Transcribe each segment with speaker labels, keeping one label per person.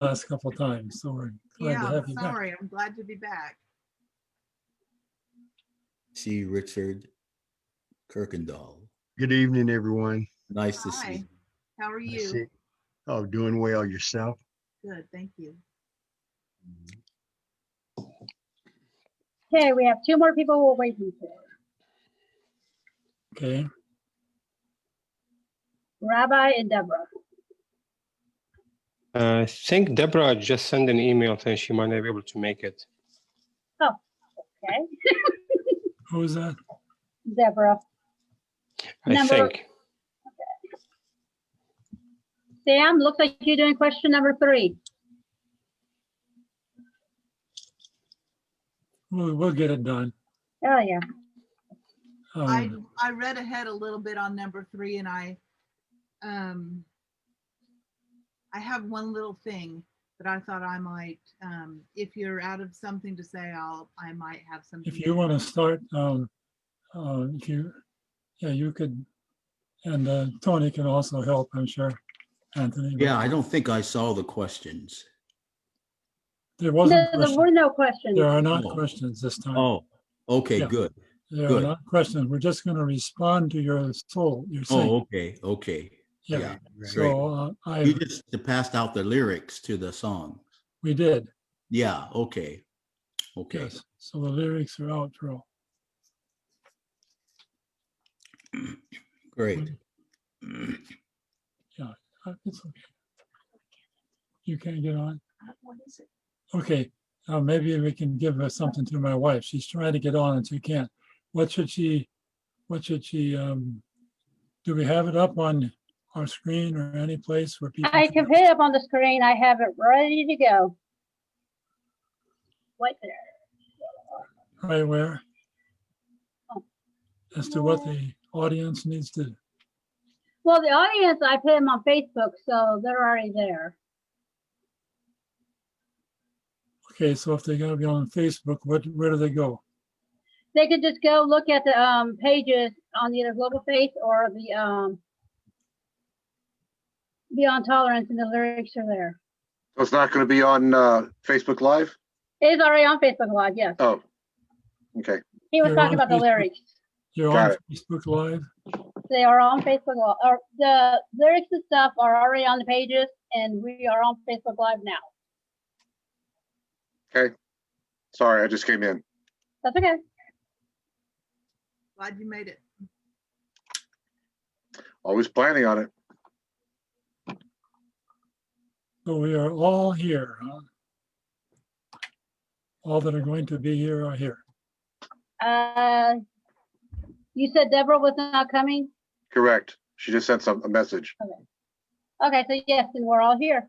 Speaker 1: last couple of times, so we're glad to
Speaker 2: Yeah,
Speaker 1: have you back.
Speaker 2: sorry. I'm glad to be back.
Speaker 3: See Richard Kirkendall.
Speaker 4: Good evening, everyone.
Speaker 3: Nice to see
Speaker 2: Hi.
Speaker 3: you.
Speaker 2: How are
Speaker 4: I
Speaker 2: you?
Speaker 4: see. Oh, doing well yourself.
Speaker 2: Good, thank you.
Speaker 5: Okay, we have two more people we're waiting for.
Speaker 1: Okay,
Speaker 5: Rabbi and Deborah.
Speaker 6: I think Deborah just sent an email saying she might not be able to make it.
Speaker 5: Okay,
Speaker 1: who is that?
Speaker 5: Deborah.
Speaker 6: I
Speaker 5: Number-
Speaker 6: think.
Speaker 5: Sam, looks like you're doing question number 3.
Speaker 1: We'll get it done.
Speaker 5: Oh, yeah.
Speaker 2: I read ahead a little bit on number 3, and I have one little thing that I thought I might, if you're out of something to say, I might have something.
Speaker 1: If you want to start, you could, and Tony can also help, I'm sure, Anthony. but
Speaker 3: Yeah, I don't think I saw the questions.
Speaker 1: There wasn't,
Speaker 5: There
Speaker 1: question-
Speaker 5: were no questions.
Speaker 1: there are not
Speaker 3: Oh.
Speaker 1: questions this time.
Speaker 3: Oh, okay,
Speaker 1: Yeah.
Speaker 3: good.
Speaker 1: There are
Speaker 3: good.
Speaker 1: not questions. We're just going to respond to your soul, your
Speaker 3: Oh,
Speaker 1: saying.
Speaker 3: okay.
Speaker 1: Yeah.
Speaker 3: Yeah.
Speaker 1: So
Speaker 3: You just passed out the lyrics to the song.
Speaker 1: we did,
Speaker 3: Yeah, okay. Okay.
Speaker 1: yes. So the lyrics are out for all.
Speaker 3: Great.
Speaker 1: It's okay. You can't get on?
Speaker 2: What is it?
Speaker 1: Okay, maybe we can give her something to my wife. She's trying to get on and she can't. What should she, do we have it up on our screen or any place where people?
Speaker 5: I can put it up on the screen. I have it ready to go. Right there.
Speaker 1: Right where?
Speaker 5: Oh.
Speaker 1: As to what the audience needs to,
Speaker 5: Well, the audience, I put them on Facebook, so they're already there.
Speaker 1: okay, so if they're gonna be on Facebook, where do they go?
Speaker 5: They could just go look at the pages on either Global Faith or the Beyond Tolerance, and the lyrics are there.
Speaker 7: So it's not going to be on Facebook Live?
Speaker 5: It is already on Facebook Live, yes.
Speaker 7: Oh, okay.
Speaker 5: He was
Speaker 1: You're
Speaker 5: talking
Speaker 1: on
Speaker 5: about the
Speaker 1: Facebook?
Speaker 5: lyrics.
Speaker 1: You're
Speaker 7: Got
Speaker 1: on
Speaker 7: it.
Speaker 1: Facebook Live?
Speaker 5: They are on Facebook Live. Or the lyrics and stuff are already on the pages, and we are on Facebook Live now.
Speaker 7: Okay. Sorry, I just came in.
Speaker 5: That's okay.
Speaker 2: Glad you made it.
Speaker 7: Always planning on it.
Speaker 1: So we are all here, huh? All that are going to be here are here.
Speaker 5: You said Deborah was not coming?
Speaker 7: Correct. She just sent a message.
Speaker 5: Okay, so yes, and we're all here.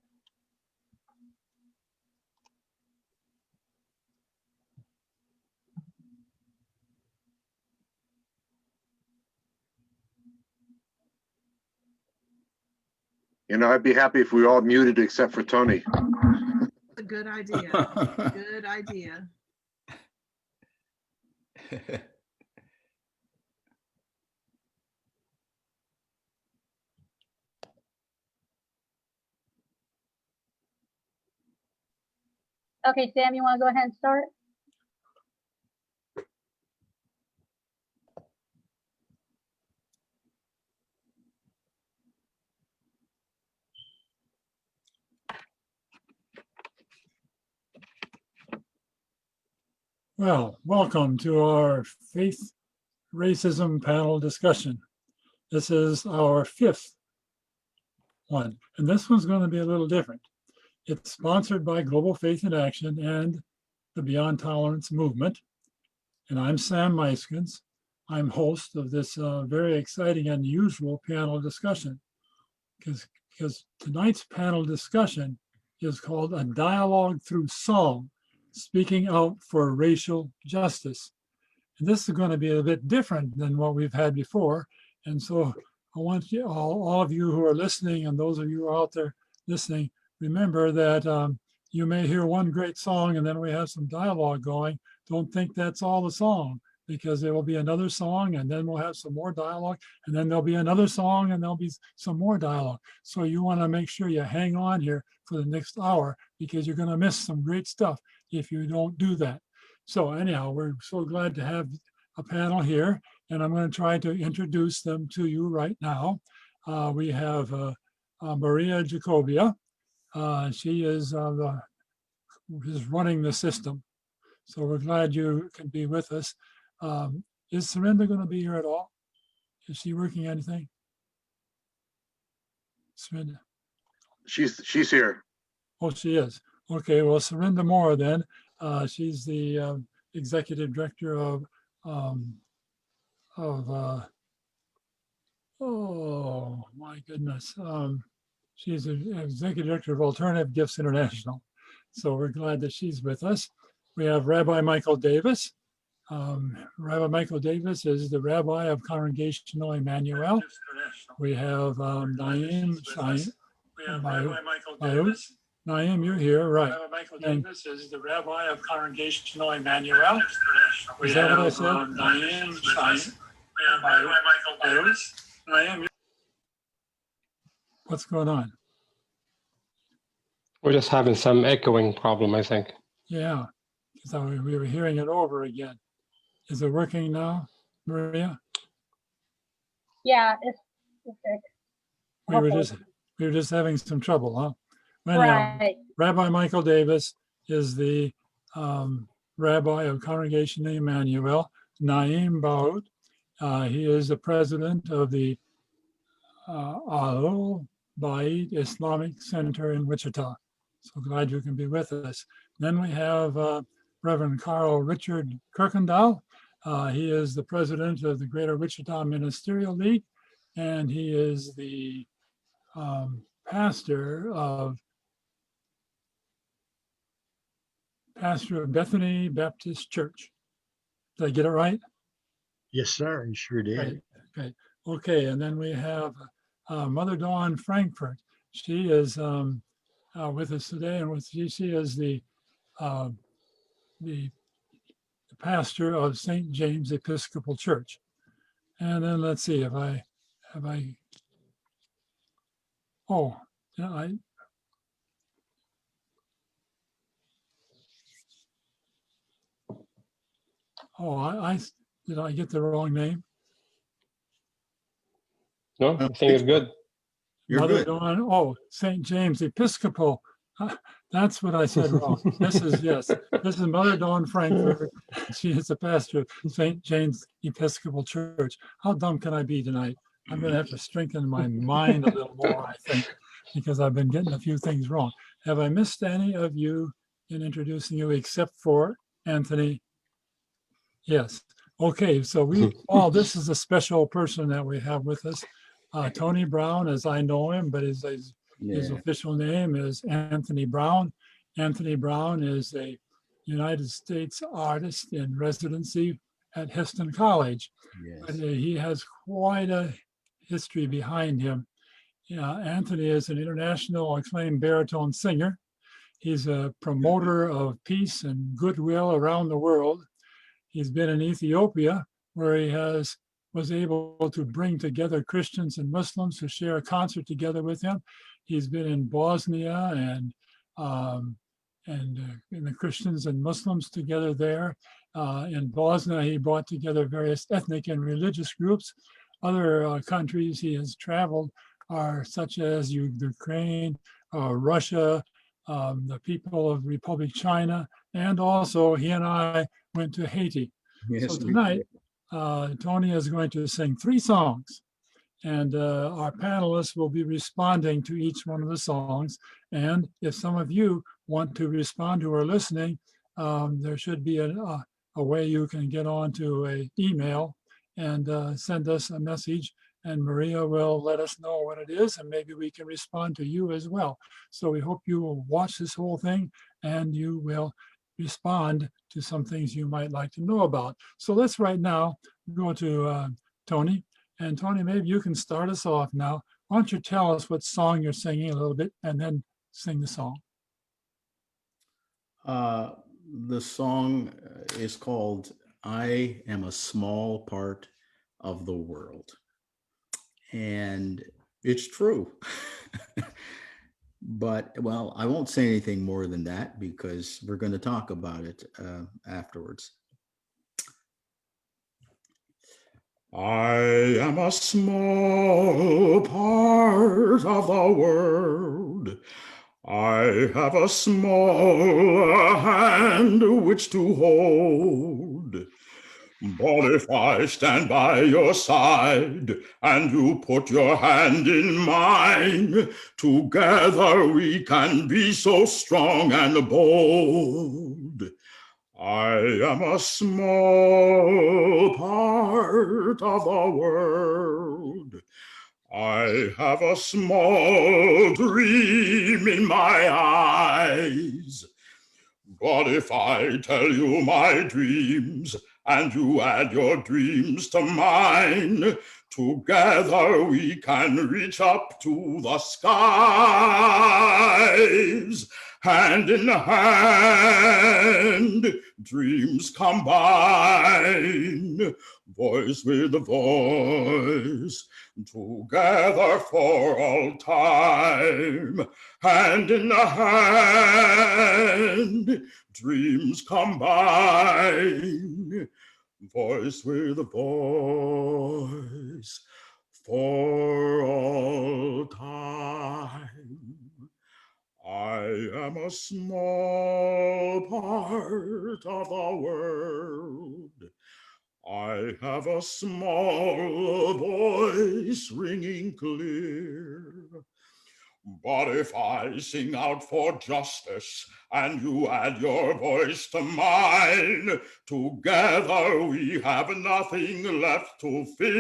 Speaker 7: You know, I'd be happy if we all muted except for Tony.
Speaker 2: A good idea. Good idea.
Speaker 5: Okay, Sam, you want to go ahead and start?
Speaker 1: Well, welcome to our faith racism panel discussion. This is our 5th one, and this one's going to be a little different. It's sponsored by Global Faith in Action and the Beyond Tolerance movement. And I'm Sam Meiskens. I'm host of this very exciting and unusual panel discussion because tonight's panel discussion is called A Dialogue Through Song, Speaking Out for Racial Justice. And this is going to be a bit different than what we've had before. And so I want you, all of you who are listening and those of you who are out there listening, remember that you may hear one great song and then we have some dialogue going. Don't think that's all the song. because there will be another song and then we'll have some more dialogue and then there'll be another song and there'll be some more dialogue. So you want to make sure you hang on here for the next hour because you're going to miss some great stuff if you don't do that. So anyhow, we're so glad to have a panel here, and I'm going to try to introduce them to you right now. We have Maria Jacobia. She is running the system. So we're glad you can be with us. Is Serinda going to be here at all? Is she working anything? Serinda?
Speaker 7: She's here.
Speaker 1: Oh, she is. Okay, well, Serinda Moore then. She's the executive director of oh my goodness. She's the executive director of Alternative Gifts International. So we're glad that she's with us. We have Rabbi Michael Davis. Rabbi Michael Davis is the rabbi of Congregational Emmanuel. We have Naeem. Naeem, you're here, right? Rabbi Michael Davis is the rabbi of Congregational Emmanuel. Is that what I said? Naeem. Rabbi Michael Davis. Naeem. What's going on?
Speaker 6: We're just having some echoing problem, I think.
Speaker 1: Yeah, so we were hearing it over again. Is it working now, Maria?
Speaker 5: Yeah, it's fixed.
Speaker 1: We were just having some trouble, huh? Well, anyhow,
Speaker 5: Right.
Speaker 1: Rabbi Michael Davis is the rabbi of Congregation Emmanuel. Naeem Baoud, he is the president of the Al Bait Islamic Center in Wichita. So glad you can be with us. Then we have Reverend Carl Richard Kirkendall. He is the president of the Greater Wichita Ministerial League, and he is the pastor of Bethany Baptist Church. Did I get it right?
Speaker 4: Yes, sir. You sure did.
Speaker 1: Okay. Okay. And then we have Mother Dawn Frankfurt. She is with us today, and she is the pastor of St. James Episcopal Church. And then let's see if did I get the wrong name?
Speaker 6: No, I think it's good.
Speaker 3: You're
Speaker 1: Mother
Speaker 3: good.
Speaker 1: Dawn, St. James Episcopal. That's what I said wrong. This is Mother Dawn Frankfurt. She is the pastor of St. James Episcopal Church. How dumb can I be tonight? I'm going to have to strengthen my mind a little more, I think, because I've been getting a few things wrong. Have I missed any of you in introducing you except for Anthony? Yes. Okay, so this is a special person that we have with us. Tony Brown, as I know him, but his official name is Anthony Brown. Anthony Brown is a United States artist in residency at Hesston College. But he has quite a history behind him. Anthony is an international acclaimed baritone singer. He's a promoter of peace and goodwill around the world. He's been in Ethiopia, where he was able to bring together Christians and Muslims to share a concert together with him. He's been in Bosnia and the Christians and Muslims together there. In Bosnia, he brought together various ethnic and religious groups. Other countries he has traveled are such as Ukraine, Russia, the people of Republic China, and also he and I went to Haiti.
Speaker 3: Yes,
Speaker 1: So tonight, Tony is going to sing 3 songs, and our panelists will be responding to each one of the songs. And if some of you want to respond who are listening, there should be a way you can get onto an email and send us a message, and Maria will let us know what it is, and maybe we can respond to you as well. So we hope you will watch this whole thing and you will respond to some things you might like to know about. So let's right now go to Tony. And Tony, maybe you can start us off now. Why don't you tell us what song you're singing a little bit and then sing the song.
Speaker 3: The song is called I am a small part of the world. And it's true. But, well, I won't say anything more than that because we're going to talk about it afterwards. I am a small part of the world. I have a small hand which to hold. But if I stand by your side and you put your hand in mine, together we can be so strong and bold. I am a small part of the world. I have a small dream in my eyes. But if I tell you my dreams and you add your dreams to mine, together we can reach up to the skies. Hand in hand, dreams combine, voice with voice, together for all time. Hand in hand, dreams combine, voice with voice, for all time. I am a small part of the world. I have a small voice ringing clear. But if I sing out for justice and you add your voice to mine, together we have nothing left to fear.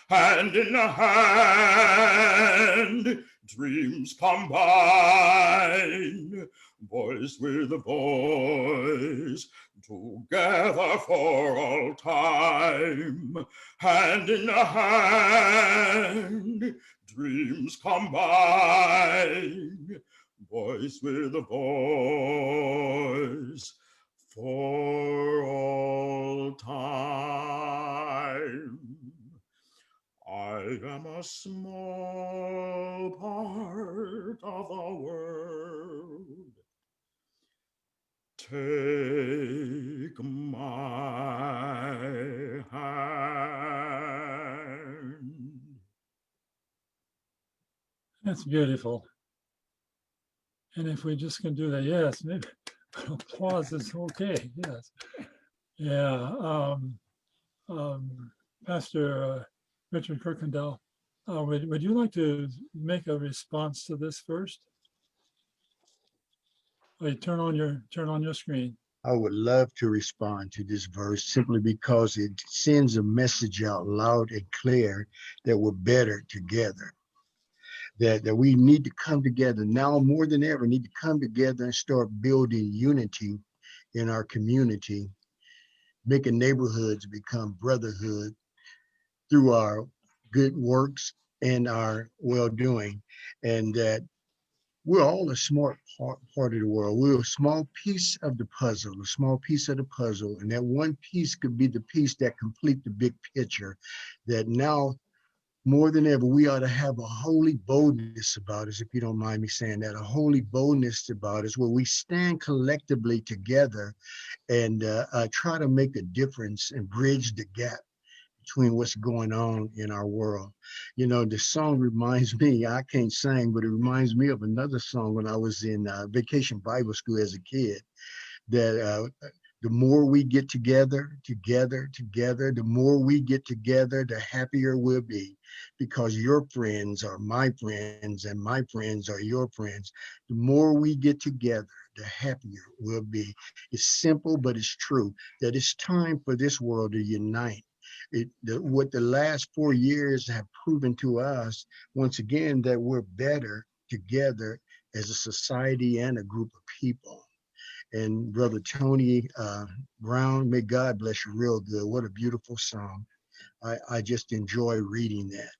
Speaker 3: Hand in hand, dreams combine, voice with voice, together for all time. Hand in hand, dreams combine, voice with voice, for all time. I am a small part of the world. Take my hand.
Speaker 1: That's beautiful. And if we just can do that, yes, maybe applause is okay, yes. Yeah, Pastor Richard Kirkendall, would you like to make a response to this first? Wait, turn on your screen.
Speaker 4: I would love to respond to this verse simply because it sends a message out loud and clear that we're better together. That we need to come together now more than ever, need to come together and start building unity in our community, making neighborhoods become brotherhood through our good works and our well-doing, and that we're all a smart part of the world. We're a small piece of the puzzle, and that one piece could be the piece that complete the big picture. That now, more than ever, we ought to have a holy boldness about us, if you don't mind me saying that, a holy boldness about us, where we stand collectively together and try to make a difference and bridge the gap between what's going on in our world. You know, the song reminds me, I can't sing, but it reminds me of another song when I was in Vacation Bible School as a kid, that the more we get together, the more we get together, the happier we'll be, because your friends are my friends and my friends are your friends. The more we get together, the happier we'll be. It's simple, but it's true, that it's time for this world to unite. What the last 4 years have proven to us, once again, that we're better together as a society and a group of people. And Brother Tony Brown, may God bless you real good. What a beautiful song. I just enjoy reading that.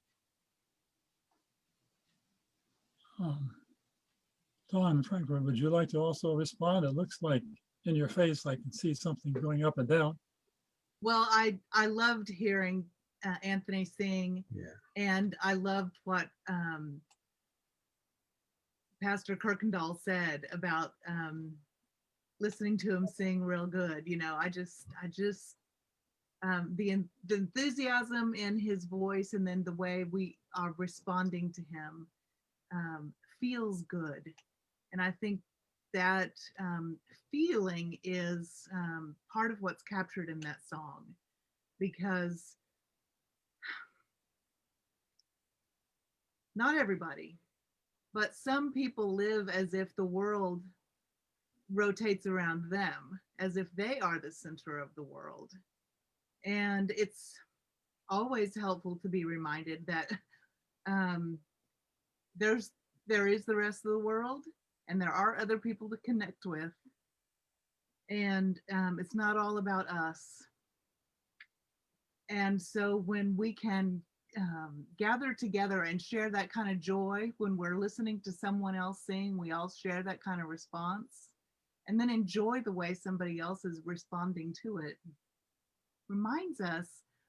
Speaker 1: Don Franklin, would you like to also respond? It looks like in your face. I can see something going up and down.
Speaker 2: Well, I loved hearing Anthony sing,
Speaker 4: Yeah.
Speaker 2: and I loved what Pastor Kirkendall said about listening to him sing real good. You know, I just the enthusiasm in his voice, and then the way we are responding to him feels good. And I think that feeling is part of what's captured in that song, because not everybody, but some people live as if the world rotates around them, as if they are the center of the world. And it's always helpful to be reminded that there is the rest of the world, and there are other people to connect with, and it's not all about us. And so when we can gather together and share that kind of joy when we're listening to someone else sing, we all share that kind of response, and then enjoy the way somebody else is responding to it, reminds us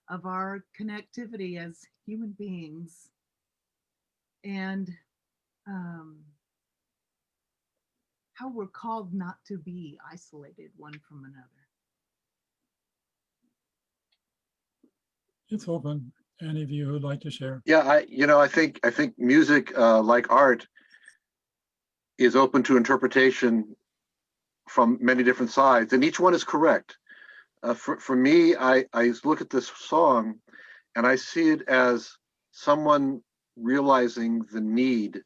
Speaker 2: of our connectivity as human beings, and how we're called not to be isolated one from another.
Speaker 1: It's open. Any of you who'd like to share?
Speaker 7: Yeah, I think music, like art, is open to interpretation from many different sides, and each one is correct. For me, I look at this song and I see it as someone realizing the need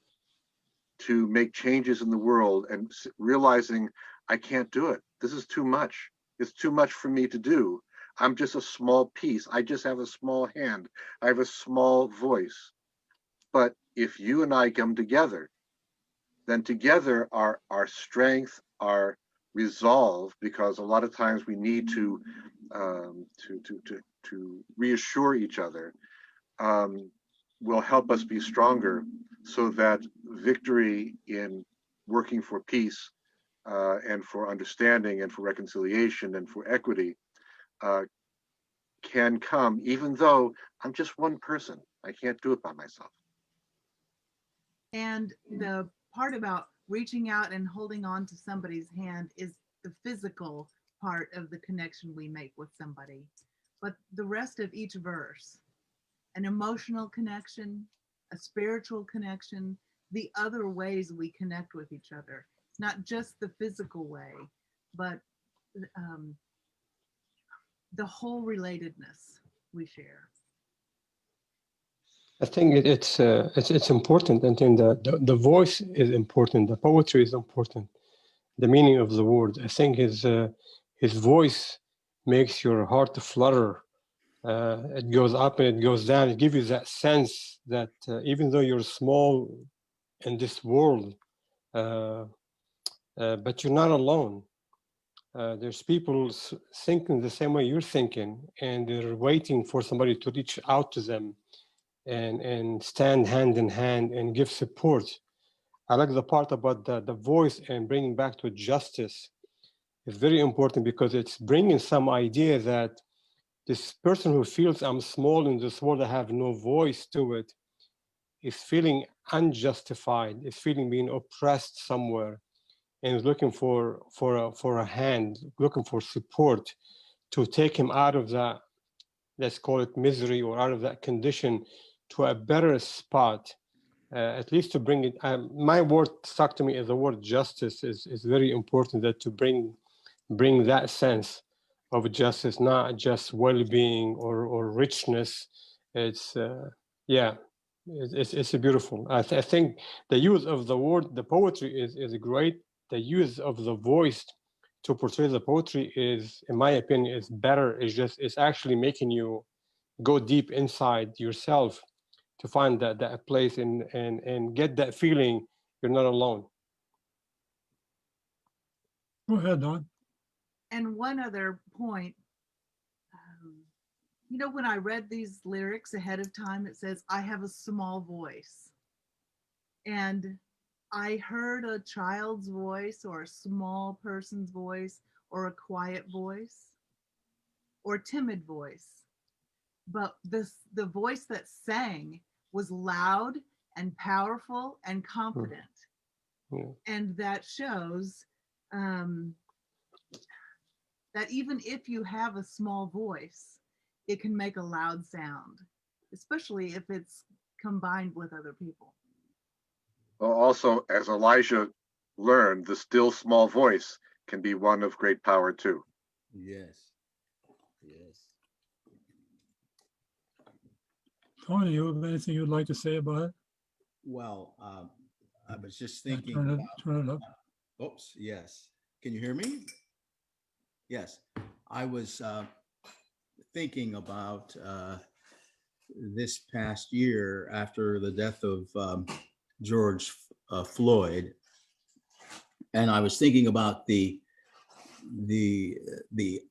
Speaker 7: to make changes in the world, and realizing I can't do it. This is too much. It's too much for me to do. I'm just a small piece. I just have a small hand. I have a small voice. But if you and I come together, then together our strength, our resolve, because a lot of times we need to reassure each other, will help us be stronger, so that victory in working for peace and for understanding and for reconciliation and for equity can come, even though I'm just one person. I can't do it by myself.
Speaker 2: And the part about reaching out and holding on to somebody's hand is the physical part of the connection we make with somebody. But the rest of each verse, an emotional connection, a spiritual connection, the other ways we connect with each other. It's not just the physical way, but the whole relatedness we share.
Speaker 6: I think it's important, and then the voice is important. The poetry is important. The meaning of the word. I think his voice makes your heart flutter. It goes up and it goes down. It gives you that sense that even though you're small in this world, but you're not alone. There's people thinking the same way you're thinking, and they're waiting for somebody to reach out to them and stand hand in hand and give support. I like the part about the voice and bringing back to justice. It's very important, because it's bringing some idea that this person who feels I'm small in this world, I have no voice to it, is feeling unjustified, is feeling being oppressed somewhere, and is looking for a hand, looking for support to take him out of that, let's call it misery, or out of that condition to a better spot. At least to bring it, my word stuck to me as the word justice is very important, that to bring that sense of justice, not just well-being or richness. It's it's beautiful. I think the use of the word, the poetry is great. The use of the voice to portray the poetry is, in my opinion, is better. It's actually making you go deep inside yourself to find that place and get that feeling you're not alone.
Speaker 1: Go ahead, Don.
Speaker 2: And one other point, when I read these lyrics ahead of time, it says, I have a small voice. And I heard a child's voice or a small person's voice or a quiet voice or timid voice. But the voice that sang was loud and powerful and confident.
Speaker 6: Yeah.
Speaker 2: And that shows that even if you have a small voice, it can make a loud sound, especially if it's combined with other people.
Speaker 7: Well, also, as Elijah learned, the still small voice can be one of great power too.
Speaker 8: Yes. Yes.
Speaker 1: Tony, you have anything you'd like to say about it?
Speaker 8: Well, I was just
Speaker 1: Yeah,
Speaker 8: thinking
Speaker 1: turn it,
Speaker 8: about,
Speaker 1: turn it up.
Speaker 8: oops, yes. Can you hear me? Yes. I was thinking about this past year after the death of George Floyd, and I was thinking about the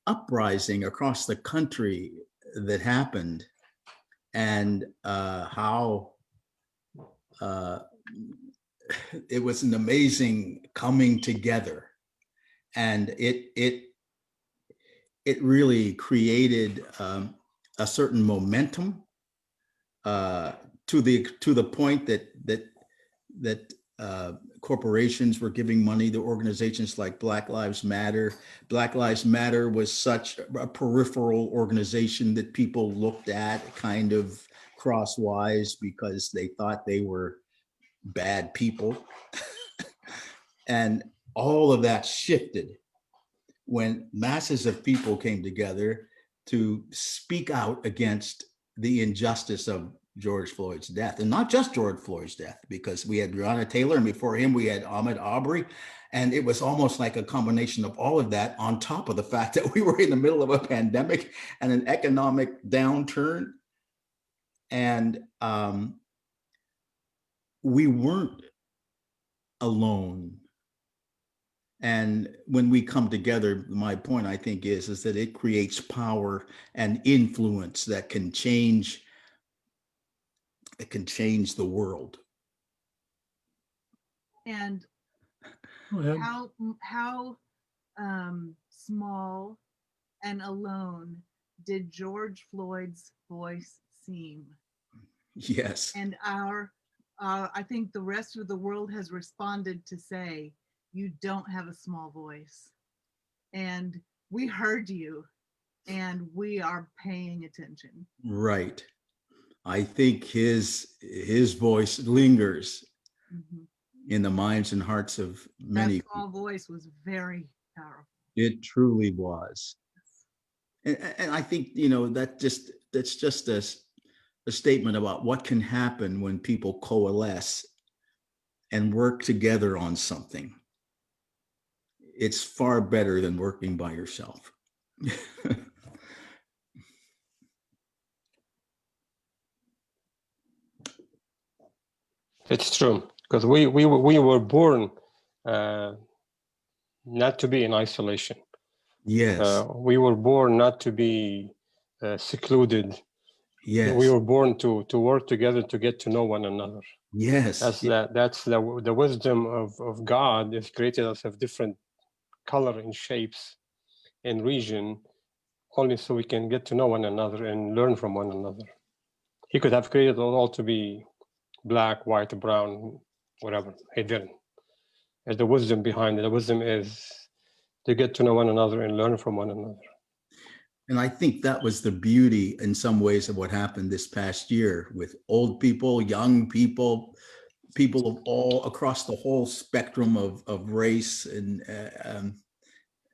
Speaker 8: uprising across the country that happened, and how it was an amazing coming together, and it really created a certain momentum to the point that corporations were giving money to organizations like Black Lives Matter. Black Lives Matter was such a peripheral organization that people looked at kind of crosswise because they thought they were bad people. And all of that shifted when masses of people came together to speak out against the injustice of George Floyd's death. And not just George Floyd's death, because we had Breonna Taylor, and before him we had Ahmaud Arbery. And it was almost like a combination of all of that on top of the fact that we were in the middle of a pandemic and an economic downturn. And we weren't alone. And when we come together, my point, I think, is that it creates power and influence that can change the world.
Speaker 2: And
Speaker 1: Go ahead.
Speaker 2: how small and alone did George Floyd's voice seem?
Speaker 8: Yes.
Speaker 2: And I think the rest of the world has responded to say, you don't have a small voice. And we heard you, and we are paying attention.
Speaker 8: Right. I think his voice lingers in the minds and hearts of many.
Speaker 2: That small voice was very powerful.
Speaker 8: It truly was. And I think, that's just a statement about what can happen when people coalesce and work together on something. It's far better than working by yourself.
Speaker 6: It's true, because we were born not to be in isolation.
Speaker 8: Yes.
Speaker 6: We were born not to be secluded.
Speaker 8: Yes.
Speaker 6: We were born to work together to get to know one another.
Speaker 8: Yes.
Speaker 6: That's the wisdom of God has created us of different color and shapes and region, only so we can get to know one another and learn from one another. He could have created all to be black, white, brown, whatever. He didn't. There's the wisdom behind it. The wisdom is to get to know one another and learn from one another.
Speaker 8: And I think that was the beauty in some ways of what happened this past year with old people, young people, people of all across the whole spectrum of race. And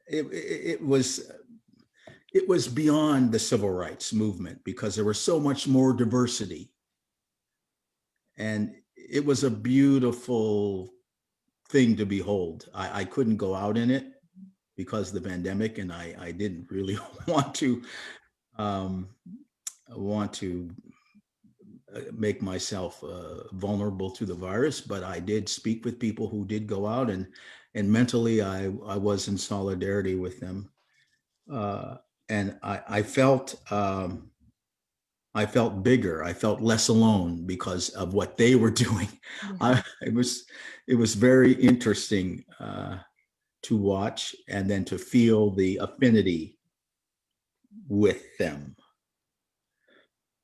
Speaker 8: it was beyond the civil rights movement because there was so much more diversity. And it was a beautiful thing to behold. I couldn't go out in it because of the pandemic, and I didn't really want to make myself vulnerable to the virus, but I did speak with people who did go out, and mentally I was in solidarity with them, and I felt bigger. I felt less alone because of what they were doing.
Speaker 2: Yeah.
Speaker 8: It was very interesting to watch and then to feel the affinity with them.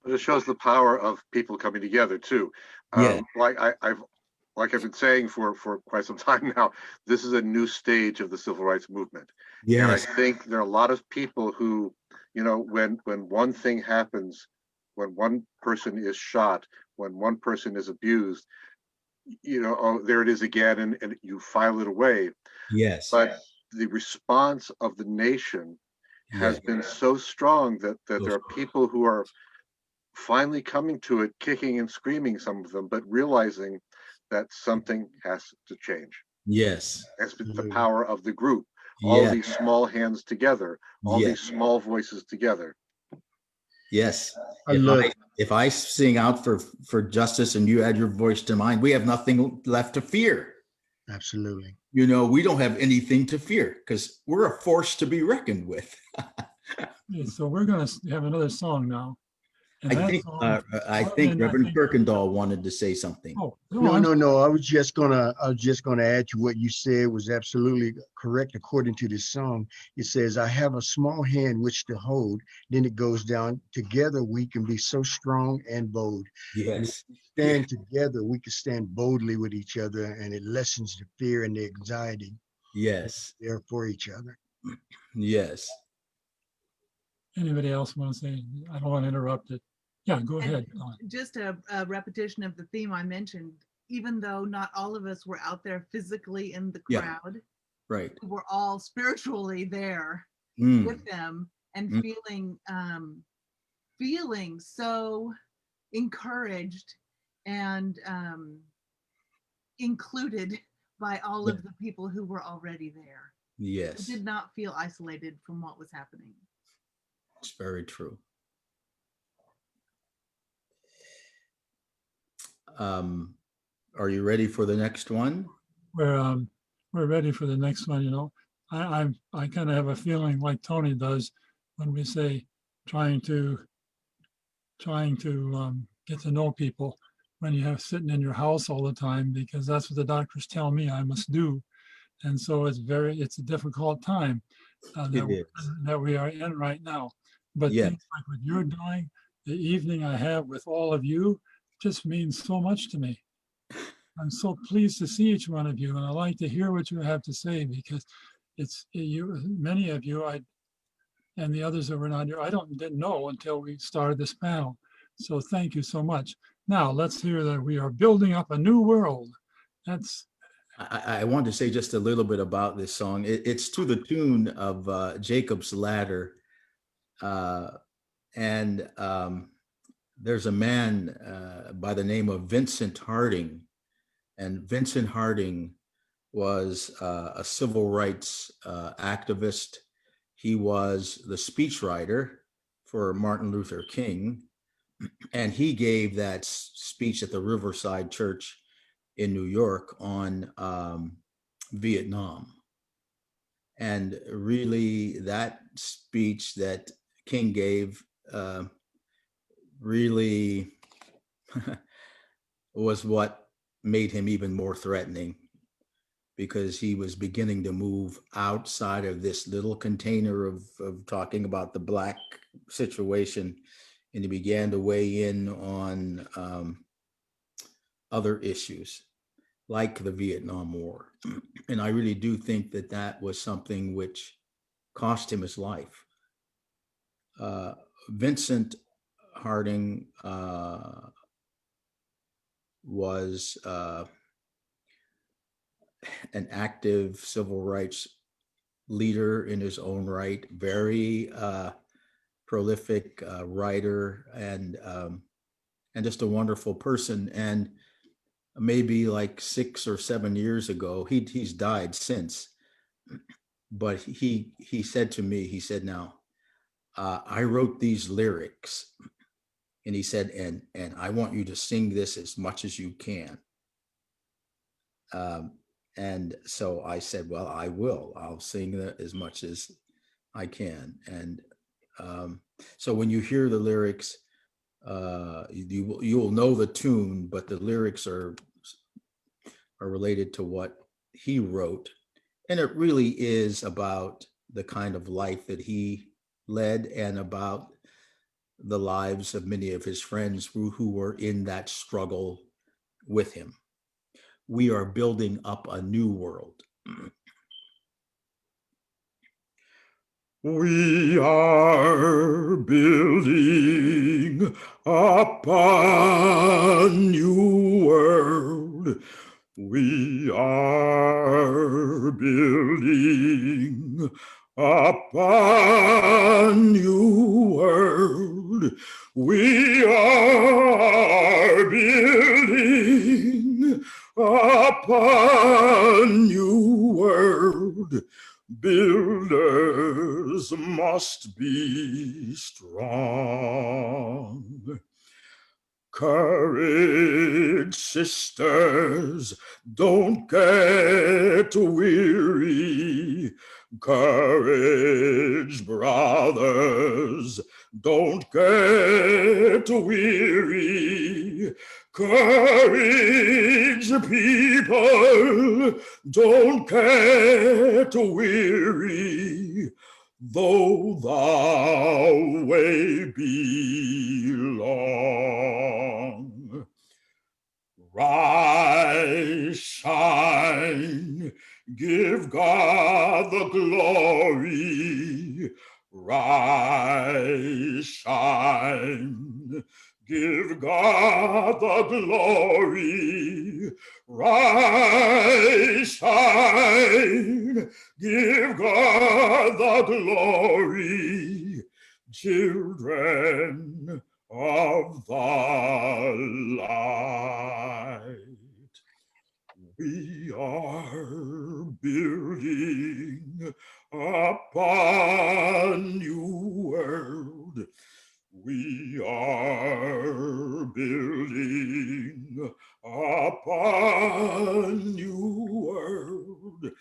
Speaker 7: But it shows the power of people coming together too.
Speaker 8: Yeah.
Speaker 7: Like I've been saying for quite some time now, this is a new stage of the civil rights movement. And I
Speaker 8: Yes.
Speaker 7: think there are a lot of people who, when one thing happens, when one person is shot, when one person is abused, oh, there it is again, and you file it away.
Speaker 8: Yes.
Speaker 7: But the response of the nation has
Speaker 8: Yes.
Speaker 7: been so strong that
Speaker 8: So
Speaker 7: there are people who are finally coming to it, kicking and screaming, some of them, but realizing that something has to change.
Speaker 8: Yes.
Speaker 7: It's the
Speaker 4: Absolutely.
Speaker 7: power of the group, all
Speaker 8: Yeah.
Speaker 7: these small hands together, all
Speaker 8: Yes.
Speaker 7: these small voices together.
Speaker 8: Yes.
Speaker 4: I love it.
Speaker 8: If I sing out for justice and you add your voice to mine, we have nothing left to fear.
Speaker 4: Absolutely.
Speaker 8: We don't have anything to fear because we're a force to be reckoned with.
Speaker 1: Okay, so we're going to have another song now. And
Speaker 8: I
Speaker 1: that
Speaker 8: think
Speaker 1: song-
Speaker 8: I
Speaker 1: and
Speaker 8: think
Speaker 1: I
Speaker 8: Reverend
Speaker 1: think-
Speaker 8: Kirkendall wanted to say something.
Speaker 1: Oh,
Speaker 4: No,
Speaker 1: I'm
Speaker 4: no, no. I was just gonna add to what you said was absolutely correct according to this song. It says, "I have a small hand which to hold." Then it goes down. Together we can be so strong and bold.
Speaker 8: Yes.
Speaker 4: Stand together, we can stand boldly with each other, and it lessens the fear and the anxiety
Speaker 8: Yes.
Speaker 4: there for each other.
Speaker 8: Yes.
Speaker 1: Anybody else want to say? I don't want to interrupt it. Yeah, go
Speaker 2: And
Speaker 1: ahead. Dawn.
Speaker 2: just a repetition of the theme I mentioned, even though not all of us were out there physically in the
Speaker 8: Yeah.
Speaker 2: crowd,
Speaker 8: Right.
Speaker 2: we were all spiritually there
Speaker 8: Mm.
Speaker 2: with them and
Speaker 8: Mm.
Speaker 2: feeling so encouraged and included by all
Speaker 8: Yeah.
Speaker 2: of the people who were already there. We
Speaker 8: Yes.
Speaker 2: did not feel isolated from what was happening.
Speaker 8: It's very true. Are you ready for the next one?
Speaker 1: We're ready for the next one. I kind of have a feeling like Tony does when we say trying to get to know people when you have sitting in your house all the time, because that's what the doctors tell me I must do. And so it's a difficult time
Speaker 8: It
Speaker 1: that we are in right now. But
Speaker 8: Yeah.
Speaker 1: things like what you're doing, the evening I have with all of you, just means so much to me. I'm so pleased to see each one of you, and I like to hear what you have to say, because many of you, and the others that were not here, didn't know until we started this panel. So thank you so much. Now let's hear that we are building up a new world. That's
Speaker 8: I want to say just a little bit about this song. It's to the tune of Jacob's Ladder. And there's a man by the name of Vincent Harding. And Vincent Harding was a civil rights activist. He was the speechwriter for Martin Luther King. And he gave that speech at the Riverside Church in New York on Vietnam. And really, that speech that King gave really was what made him even more threatening, because he was beginning to move outside of this little container of talking about the Black situation, and he began to weigh in on other issues like the Vietnam War. And I really do think that that was something which cost him his life. Vincent Harding was an active civil rights leader in his own right, very prolific writer, and just a wonderful person. And maybe like 6 or 7 years ago, he's died since, but he said to me, he said, now, I wrote these lyrics, and he said, and I want you to sing this as much as you can. And so I said, well, I'll sing that as much as I can. And so when you hear the lyrics, you will know the tune, but the lyrics are related to what he wrote. And it really is about the kind of life that he led and about the lives of many of his friends who were in that struggle with him. We are building up a new world.
Speaker 3: We are building up a new world. We are building up a new world. We are building up a new world. Builders must be strong. Courage, sisters, don't get weary. Courage, brothers, don't get weary. Courage, people, don't get weary. Though the way be long. Rise, shine, give God the glory. Rise, shine, give God the glory. Rise, shine, give God the glory. Children of the light. We are building up a new world. We are building up a new world.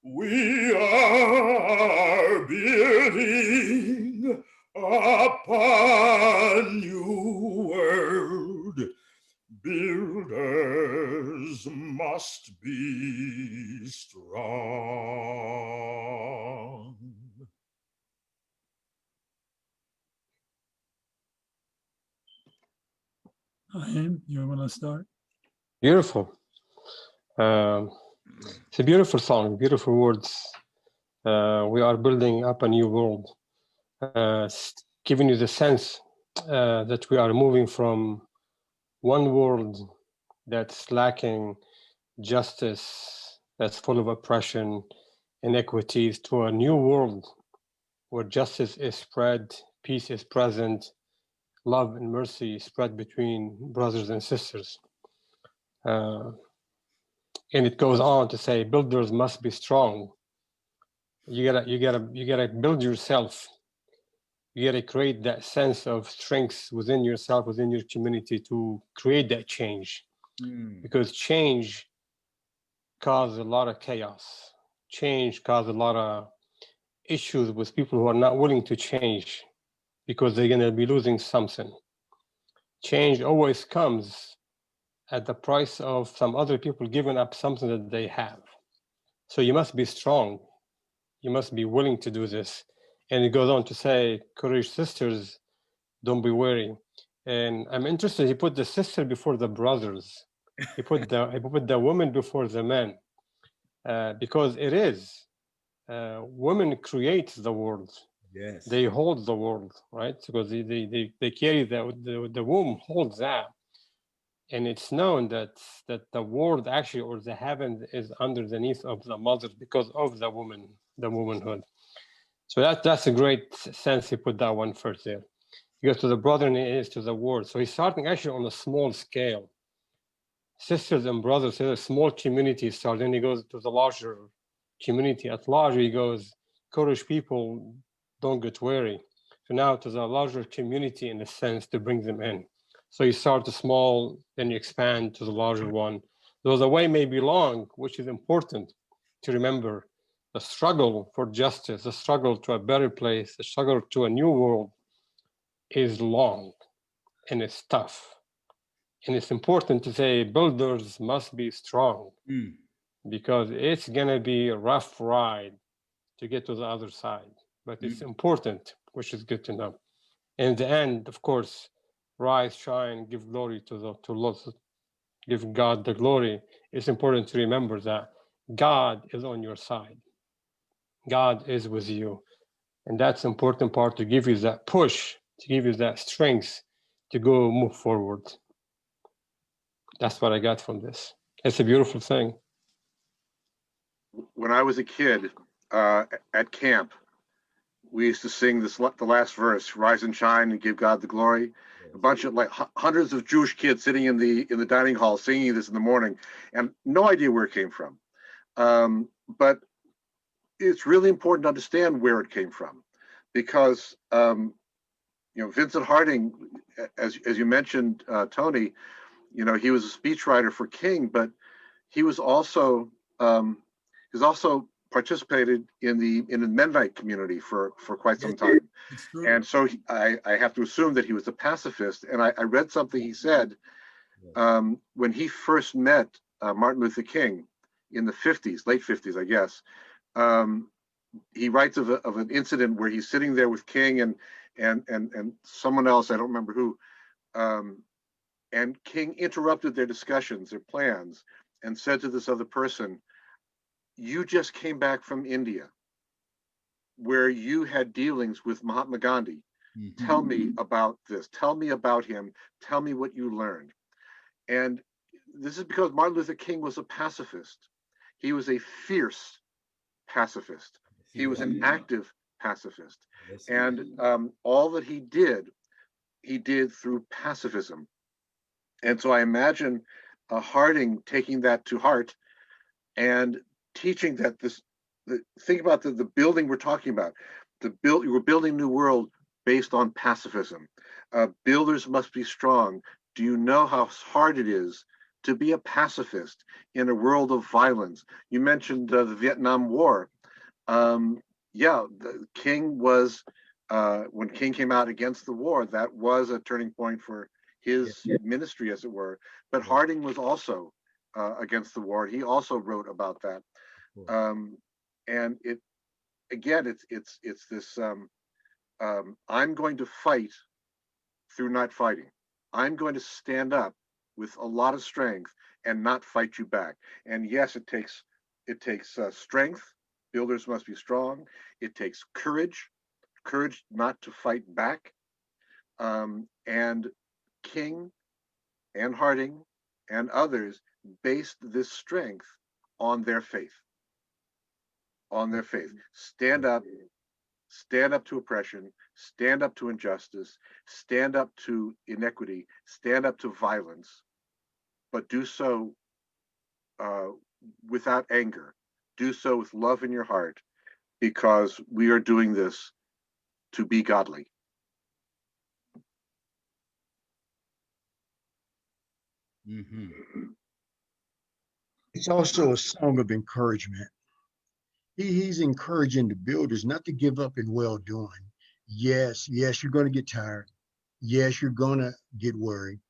Speaker 3: We are building up a new world. Builders must be strong.
Speaker 1: Chaim, you want to start?
Speaker 6: Beautiful. It's a beautiful song, beautiful words. We are building up a new world. Giving you the sense that we are moving from one world that's lacking justice, that's full of oppression, inequities, to a new world where justice is spread, peace is present, love and mercy spread between brothers and sisters. And it goes on to say, builders must be strong. You gotta build yourself. You gotta create that sense of strength within yourself, within your community, to create that change. Because change causes a lot of chaos. Change causes a lot of issues with people who are not willing to change because they're gonna be losing something. Change always comes at the price of some other people giving up something that they have. So you must be strong. You must be willing to do this. And it goes on to say, courage, sisters, don't be weary. And I'm interested, he put the sister before the brothers. He put the women before the men. Because it is, women create the world.
Speaker 8: Yes.
Speaker 6: They hold the world, right? Because they carry the womb holds that. And it's known that the world actually, or the heaven, is underneath of the mother because of the woman, the womanhood. So that's a great sense. He put that one first there. He goes to the brother and he is to the world. So he's starting actually on a small scale. Sisters and brothers, there's a small community start. Then he goes to the larger community at large. He goes, courage, people, don't get weary. So now to the larger community in a sense to bring them in. So you start small, then you expand to the larger one. Though the way may be long, which is important to remember, the struggle for justice, the struggle to a better place, the struggle to a new world is long and it's tough. And it's important to say builders must be strong. because it's gonna be a rough ride to get to the other side. But it's important, which is good to know. In the end, of course, rise, shine, give glory to Lord, give God the glory. It's important to remember that God is on your side. God is with you. And that's the important part, to give you that push, to give you that strength to go move forward. That's what I got from this. It's a beautiful thing.
Speaker 7: When I was a kid at camp, we used to sing the last verse, "Rise and shine and give God the glory." A bunch of hundreds of Jewish kids sitting in the dining hall singing this in the morning, and no idea where it came from. But it's really important to understand where it came from, because Vincent Harding, as you mentioned, Tony, he was a speechwriter for King, but he was also participated in the Mennonite community for quite some time.
Speaker 8: It's true.
Speaker 7: And so I have to assume that he was a pacifist. And I read something he said when he first met Martin Luther King in the 50s, late 50s, I guess. He writes of an incident where he's sitting there with King and someone else, I don't remember who, and King interrupted their discussions, their plans, and said to this other person, "You just came back from India, where you had dealings with Mahatma Gandhi. Tell me about this. Tell me about him. Tell me what you learned." And this is because Martin Luther King was a pacifist. He was a fierce pacifist. He was an active pacifist. And all that he did through pacifism. And so I imagine Harding taking that to heart and teaching that think about the building we're talking about. We're building a new world based on pacifism. Builders must be strong. Do you know how hard it is to be a pacifist in a world of violence? You mentioned the Vietnam War. The King was, when King came out against the war, that was a turning point for his ministry, as it were. But Harding was also against the war. He also wrote about that. And it's this, I'm going to fight through not fighting. I'm going to stand up with a lot of strength and not fight you back. And yes, it takes strength. Builders must be strong. It takes courage not to fight back. And King and Harding and others based this strength on their faith. Stand up to oppression, stand up to injustice, stand up to inequity, stand up to violence, but do so without anger. Do so with love in your heart, because we are doing this to be godly.
Speaker 4: It's also a song of encouragement. He's encouraging the builders not to give up in well doing. Yes, you're going to get tired. Yes, you're going to get worried.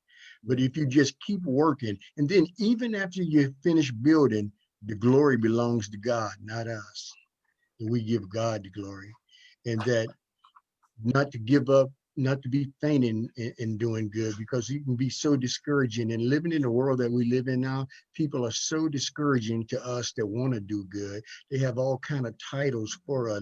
Speaker 4: But if you just keep working, and then even after you finish building, the glory belongs to God, not us. And we give God the glory. And that not to give up, not to be faint in doing good, because it can be so discouraging. And living in the world that we live in now, people are so discouraging to us that want to do good. They have all kind of titles for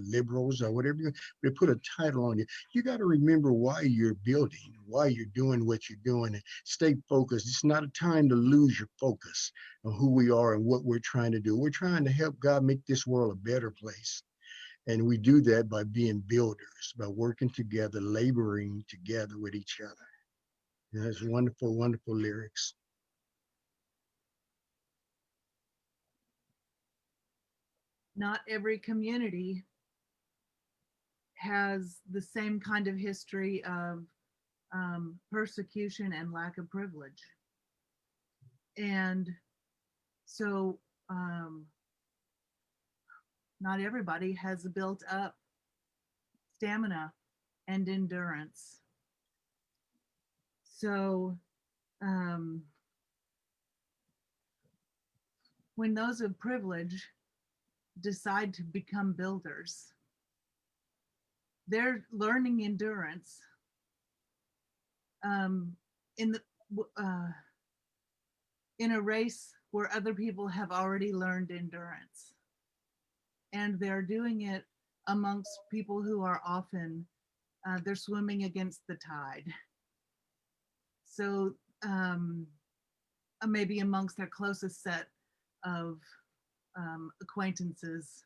Speaker 4: liberals or whatever. They put a title on you. You got to remember why you're building, why you're doing what you're doing, and stay focused. It's not a time to lose your focus on who we are and what we're trying to do. We're trying to help God make this world a better place. And we do that by being builders, by working together, laboring together with each other. And that's wonderful, wonderful lyrics.
Speaker 2: Not every community has the same kind of history of persecution and lack of privilege. And so not everybody has built up stamina and endurance. So when those of privilege decide to become builders, they're learning endurance in the in a race where other people have already learned endurance, and they're doing it amongst people who are often they're swimming against the tide. So maybe amongst their closest set of acquaintances.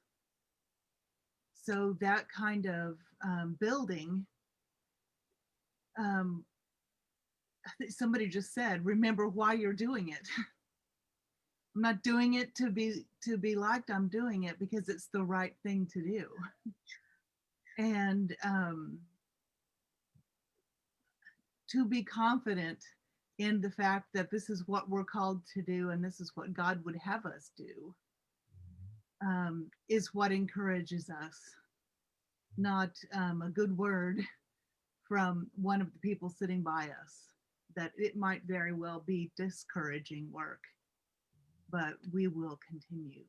Speaker 2: So that kind of building, I think somebody just said, remember why you're doing it. I'm not doing it to be liked. I'm doing it because it's the right thing to do. And to be confident in the fact that this is what we're called to do and this is what God would have us do, is what encourages us, not a good word from one of the people sitting by us, that it might very well be discouraging work, but we will continue.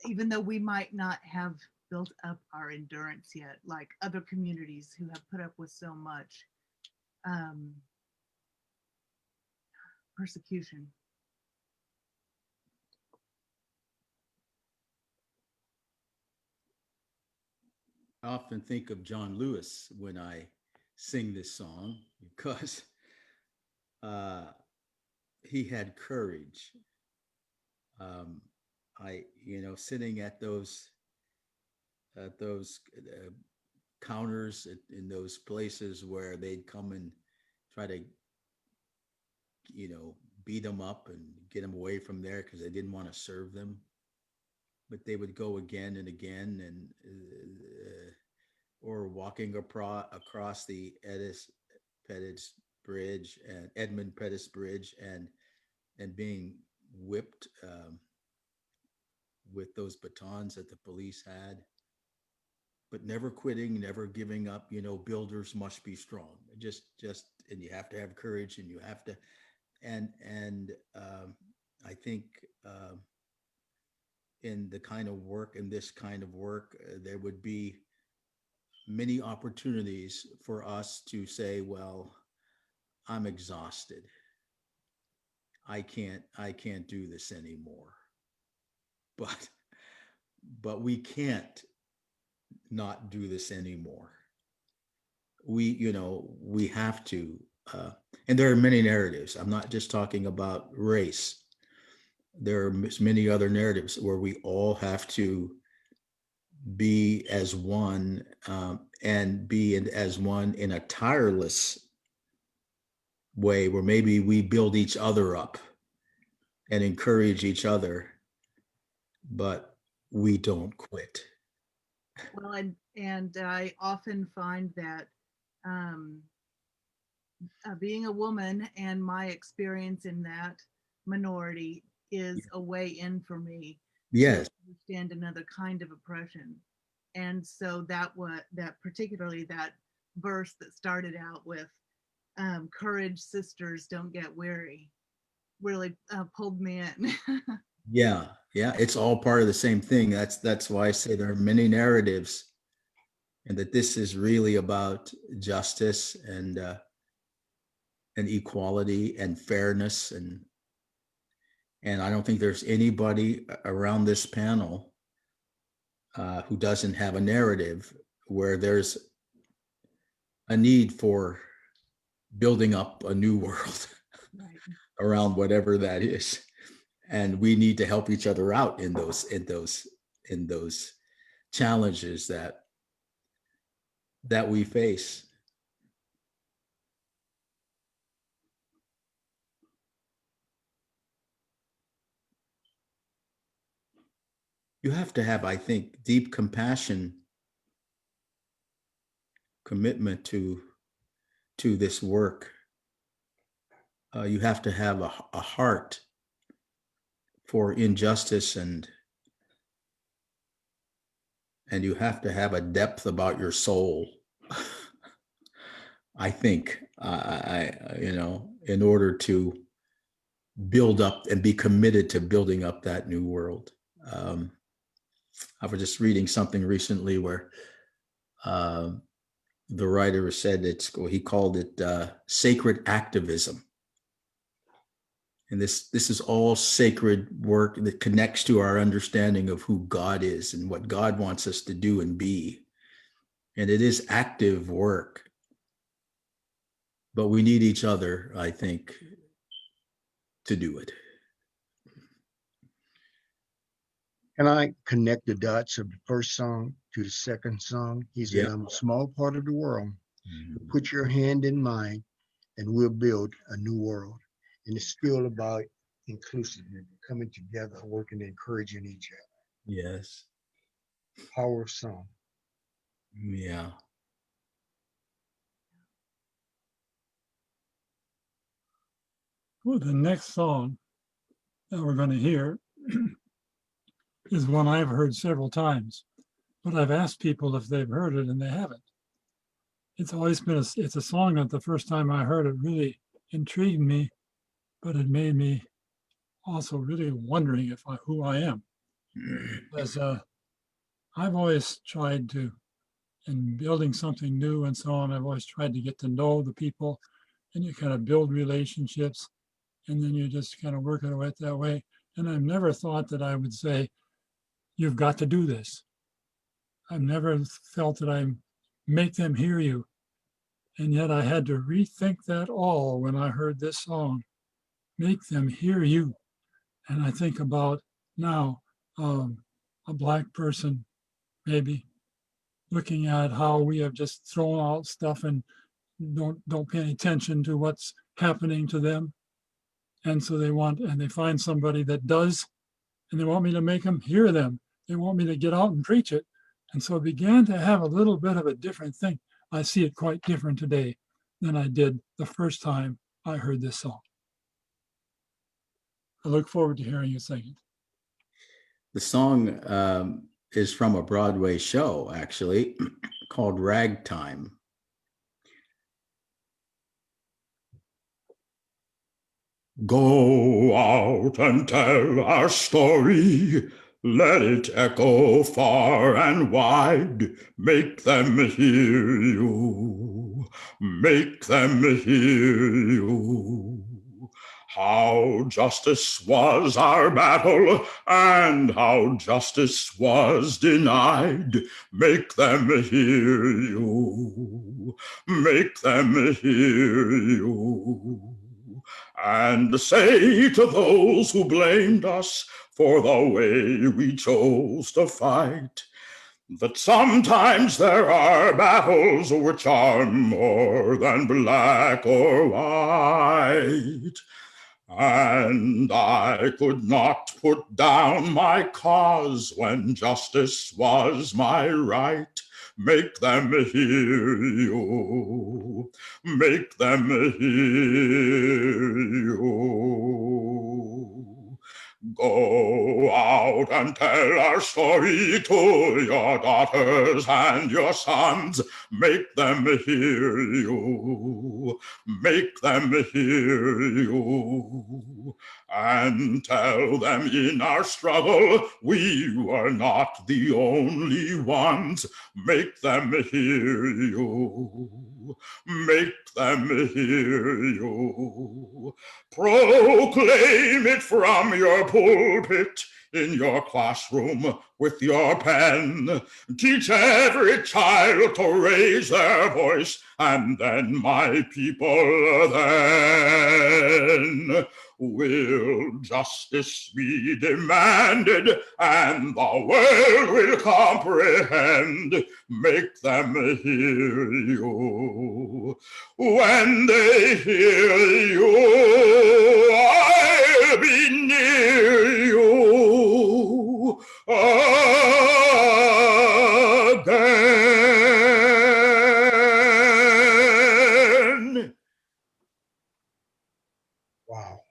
Speaker 2: Even though we might not have built up our endurance yet, like other communities who have put up with so much persecution.
Speaker 8: I often think of John Lewis when I sing this song because he had courage. Sitting at those counters in those places where they'd come and try to, beat them up and get them away from there because they didn't want to serve them. But they would go again and again, and or walking across the Pettus Bridge and Edmund Pettus Bridge and being whipped with those batons that the police had, but never quitting, never giving up. Builders must be strong. Just and you have to have courage, and you have to, and I think. In the kind of work, in this kind of work, there would be many opportunities for us to say, well, I'm exhausted. I can't do this anymore. But we can't not do this anymore. We have to, and there are many narratives. I'm not just talking about race. There are many other narratives where we all have to be as one, and be as one in a tireless way, where maybe we build each other up and encourage each other, but we don't quit.
Speaker 2: Well, and I often find that being a woman and my experience in that minority is a way in for me.
Speaker 8: Yes.
Speaker 2: To understand another kind of oppression. And so that particularly that verse that started out with courage, sisters, don't get weary, really pulled me in.
Speaker 8: Yeah, it's all part of the same thing. That's why I say there are many narratives, and that this is really about justice and equality and fairness, and I don't think there's anybody around this panel who doesn't have a narrative where there's a need for building up a new world
Speaker 2: Right.
Speaker 8: around whatever that is. And we need to help each other out in those challenges that we face. You have to have, I think, deep compassion, commitment to this work. You have to have a heart for injustice, and you have to have a depth about your soul. I think, in order to build up and be committed to building up that new world. I was just reading something recently where the writer said he called it sacred activism. And this is all sacred work that connects to our understanding of who God is and what God wants us to do and be. And it is active work. But we need each other, I think, to do it.
Speaker 4: Can I connect the dots of the first song to the second song? He said,
Speaker 8: Yeah.
Speaker 4: I'm a small part of the world. Put your hand in mine and we'll build a new world. And it's still about inclusiveness, coming together, working, encouraging each other.
Speaker 8: Yes.
Speaker 4: Power of song.
Speaker 8: Yeah.
Speaker 1: Well, the next song that we're going to hear is one I've heard several times, but I've asked people if they've heard it and they haven't. It's always been it's a song that the first time I heard it really intrigued me, but it made me also really wondering who I am. As I've always tried to, in building something new and so on, I've always tried to get to know the people, and you kind of build relationships, and then you just kind of work it that way. And I've never thought that I would say, you've got to do this. I've never felt that I make them hear you. And yet I had to rethink that all when I heard this song, make them hear you. And I think about now, a Black person, maybe looking at how we have just thrown out stuff and don't pay any attention to what's happening to them. And so they find somebody that does, and they want me to make them hear them. They want me to get out and preach it. And so it began to have a little bit of a different thing. I see it quite different today than I did the first time I heard this song. I look forward to hearing you sing it.
Speaker 8: The song is from a Broadway show, actually, called Ragtime.
Speaker 3: Go out and tell our story. Let it echo far and wide. Make them hear you. Make them hear you. How justice was our battle and how justice was denied. Make them hear you. Make them hear you. And say to those who blamed us for the way we chose to fight, that sometimes there are battles which are more than black or white. And I could not put down my cause when justice was my right. Make them hear you. Make them hear you. Go out and tell our story to your daughters and your sons. Make them hear you. Make them hear you. And tell them in our struggle we were not the only ones. Make them hear you. Make them hear you. Proclaim it from your pulpit, in your classroom with your pen. Teach every child to raise their voice, and then, my people, then will justice be demanded, and the world will comprehend. Make them hear you. When they hear you, I'll be near you again.
Speaker 4: Wow.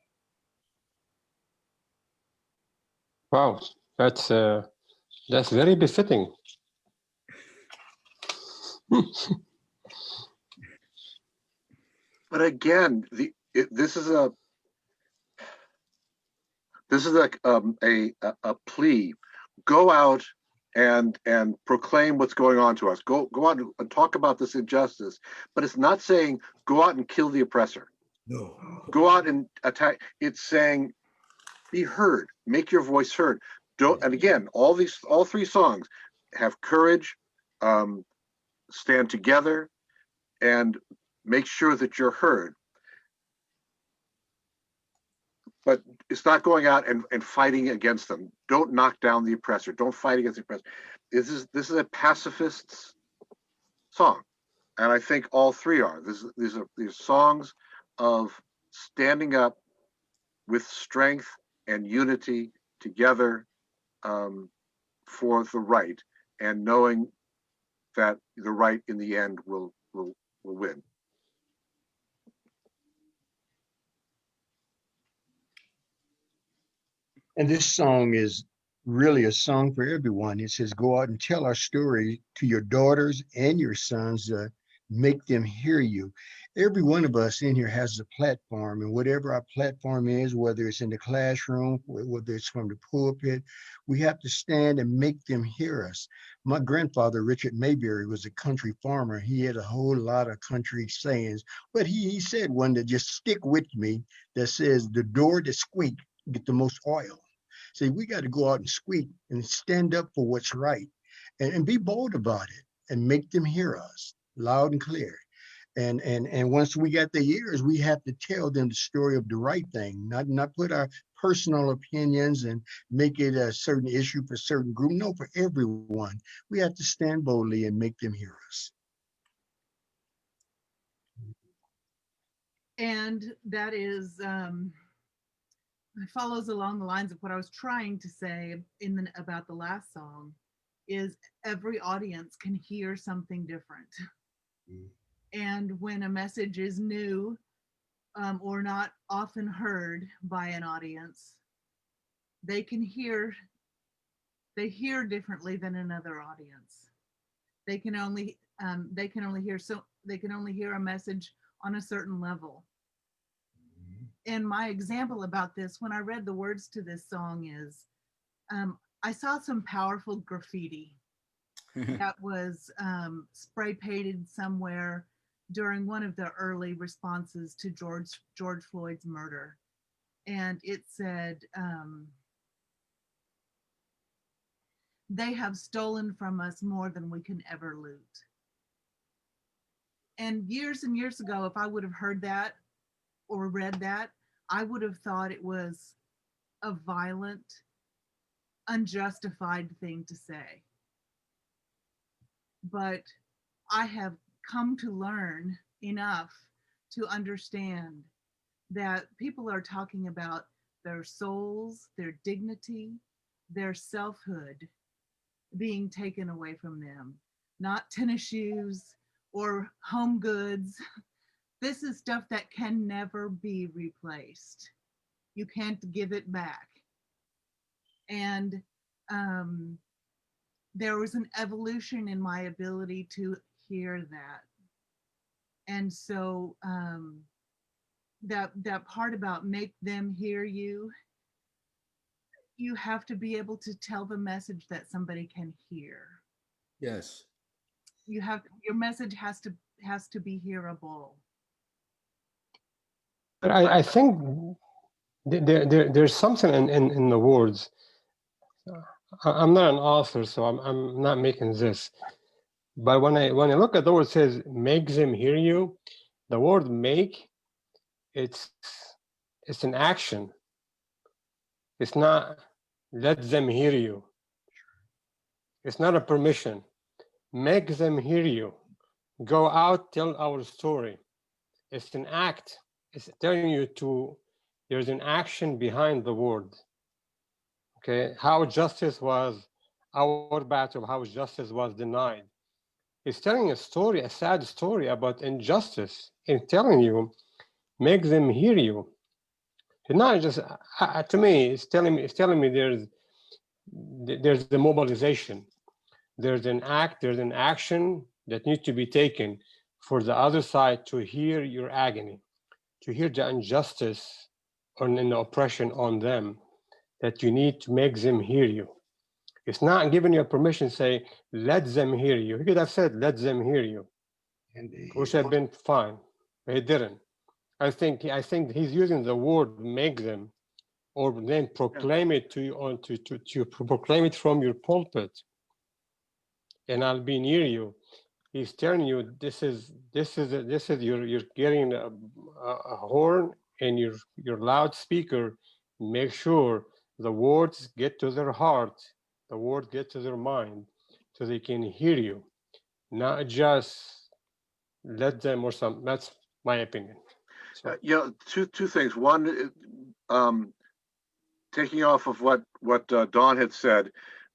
Speaker 6: Wow, that's very befitting.
Speaker 7: But again, this is a This is like a plea. Go out and proclaim what's going on to us. Go out and talk about this injustice. But it's not saying go out and kill the oppressor.
Speaker 8: No.
Speaker 7: Go out and attack. It's saying be heard. Make your voice heard. Don't. And again, all three songs have courage, stand together, and make sure that you're heard. But it's not going out and fighting against them. Don't knock down the oppressor. Don't fight against the oppressor. This is a pacifist's song, and I think all three are. These are songs of standing up with strength and unity together for the right, and knowing that the right in the end will win.
Speaker 4: And this song is really a song for everyone. It says, go out and tell our story to your daughters and your sons, make them hear you. Every one of us in here has a platform, and whatever our platform is, whether it's in the classroom, whether it's from the pulpit, we have to stand and make them hear us. My grandfather, Richard Mayberry, was a country farmer. He had a whole lot of country sayings, but he said one that just stick with me that says, the door that squeak get the most oil. See, we got to go out and squeak and stand up for what's right, and be bold about it and make them hear us loud and clear. And once we got their ears, we have to tell them the story of the right thing, not put our personal opinions and make it a certain issue for certain group. No, for everyone. We have to stand boldly and make them hear us.
Speaker 2: And that is follows along the lines of what I was trying to say about the last song, is every audience can hear something different. And when a message is new or not often heard by an audience, they hear differently than another audience. They can only hear a message on a certain level. And my example about this, when I read the words to this song, is I saw some powerful graffiti that was spray painted somewhere during one of the early responses to George Floyd's murder. And it said, they have stolen from us more than we can ever loot. And years ago, if I would have heard that or read that, I would have thought it was a violent, unjustified thing to say. But I have come to learn enough to understand that people are talking about their souls, their dignity, their selfhood being taken away from them, not tennis shoes or home goods. This is stuff that can never be replaced. You can't give it back. And there was an evolution in my ability to hear that. And so that part about make them hear you, you have to be able to tell the message that somebody can hear.
Speaker 8: Yes.
Speaker 2: Your message has to be hearable.
Speaker 6: But I think there's something in the words. I'm not an author, so I'm not making this. But when I look at the word, it says make them hear you. The word make, it's an action. It's not let them hear you. It's not a permission. Make them hear you. Go out, tell our story. It's an act. It's telling you there's an action behind the word. Okay, how justice was, our battle, how justice was denied. It's telling a story, a sad story about injustice, and telling you, make them hear you. It's not just, to me, it's telling me there's the mobilization. There's an act, there's an action that needs to be taken for the other side to hear your agony, to hear the injustice and the oppression on them. that you need to make them hear you. It's not giving you permission, say, let them hear you. He could have said, let them hear you, which have been fine, but he didn't. I think he's using the word make them, or then proclaim it to you, or to proclaim it from your pulpit, and I'll be near you. He's telling you this is you're getting a horn and your loudspeaker. Make sure the words get to their heart, the words get to their mind, so they can hear you, not just let them or something. That's my opinion. So,
Speaker 7: two things. One, taking off of what Don had said,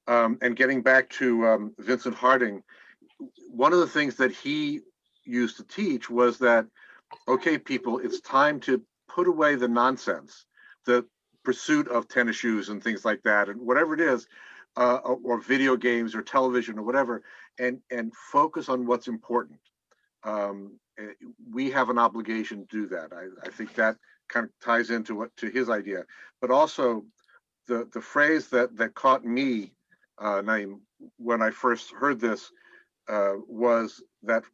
Speaker 7: and getting back to Vincent Harding. One of the things that he used to teach was that, okay, people, it's time to put away the nonsense, the pursuit of tennis shoes and things like that, and whatever it is, or video games or television or whatever, and focus on what's important. We have an obligation to do that. I think that kind of ties into his idea, but also the phrase that caught me, Naeem, when I first heard this, was that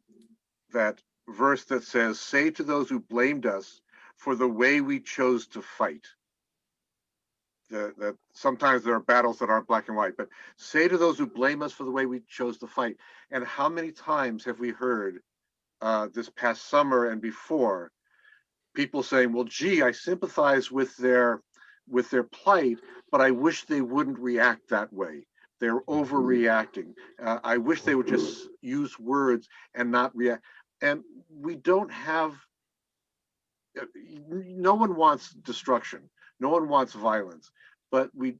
Speaker 7: verse that says, "Say to those who blamed us for the way we chose to fight." That sometimes there are battles that aren't black and white, but say to those who blame us for the way we chose to fight. And how many times have we heard this past summer and before people saying, "Well, gee, I sympathize with their plight, but I wish they wouldn't react that way. They're overreacting. I wish they would just use words and not react." And we don't have, no one wants destruction. No one wants violence, but we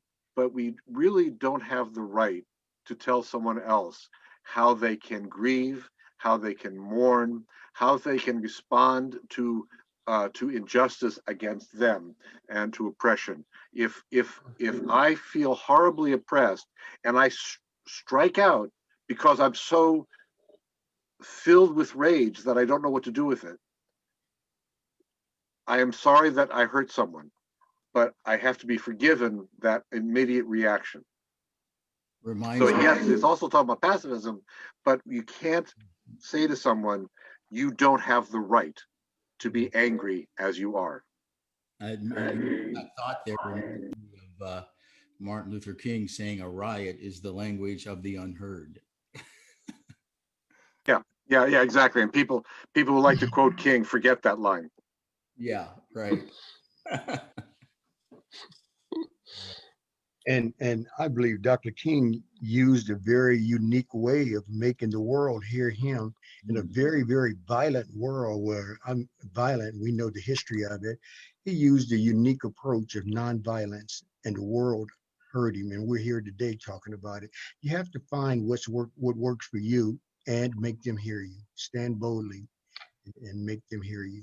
Speaker 7: really don't have the right to tell someone else how they can grieve, how they can mourn, how they can respond to injustice against them and to oppression. If I feel horribly oppressed and I strike out because I'm so filled with rage that I don't know what to do with it, I am sorry that I hurt someone, but I have to be forgiven that immediate reaction.
Speaker 8: Reminds
Speaker 7: So
Speaker 8: me.
Speaker 7: yes, it's also talking about pacifism, but you can't say to someone, you don't have the right to be angry as you are.
Speaker 8: That thought there reminds me of Martin Luther King saying a riot is the language of the unheard.
Speaker 7: Yeah, exactly. And people who like to quote King forget that line.
Speaker 8: Yeah, right.
Speaker 4: And I believe Dr. King used a very unique way of making the world hear him in a very, very violent world where I'm violent. We know the history of it. He used a unique approach of nonviolence, and the world heard him. And we're here today talking about it. You have to find what works for you and make them hear you. Stand boldly and make them hear you.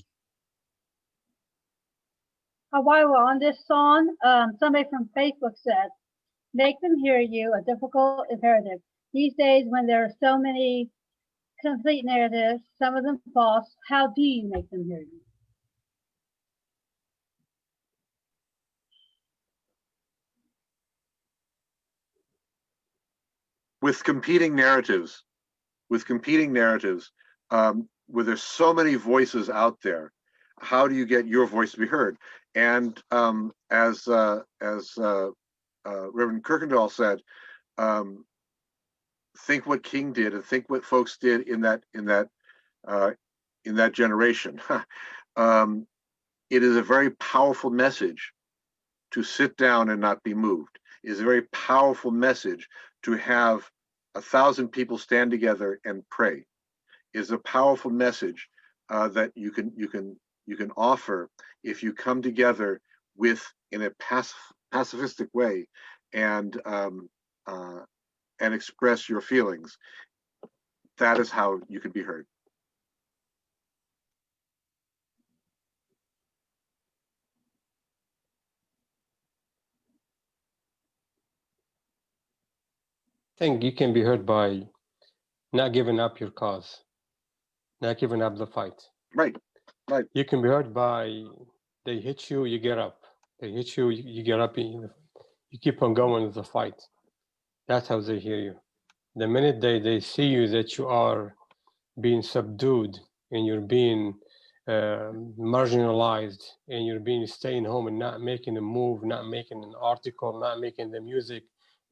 Speaker 5: While we're on this song, somebody from Facebook said, make them hear you, a difficult imperative. These days when there are so many complete narratives, some of them false, how do you make them hear you?
Speaker 7: With competing narratives, where there's so many voices out there, how do you get your voice to be heard? And as Reverend Kirkendall said, think what King did and think what folks did in that generation. It is a very powerful message to sit down and not be moved. It is a very powerful message to have 1,000 people stand together and pray. It is a powerful message that you can offer if you come together in a pacifistic way and express your feelings. That is how you can be heard.
Speaker 6: I think you can be heard by not giving up your cause, not giving up the fight.
Speaker 7: Right.
Speaker 6: You can be heard by they hit you, you get up. They hit you, you get up. you keep on going with the fight. That's how they hear you. The minute they see you that you are being subdued and you're being marginalized and you're being staying home and not making a move, not making an article, not making the music,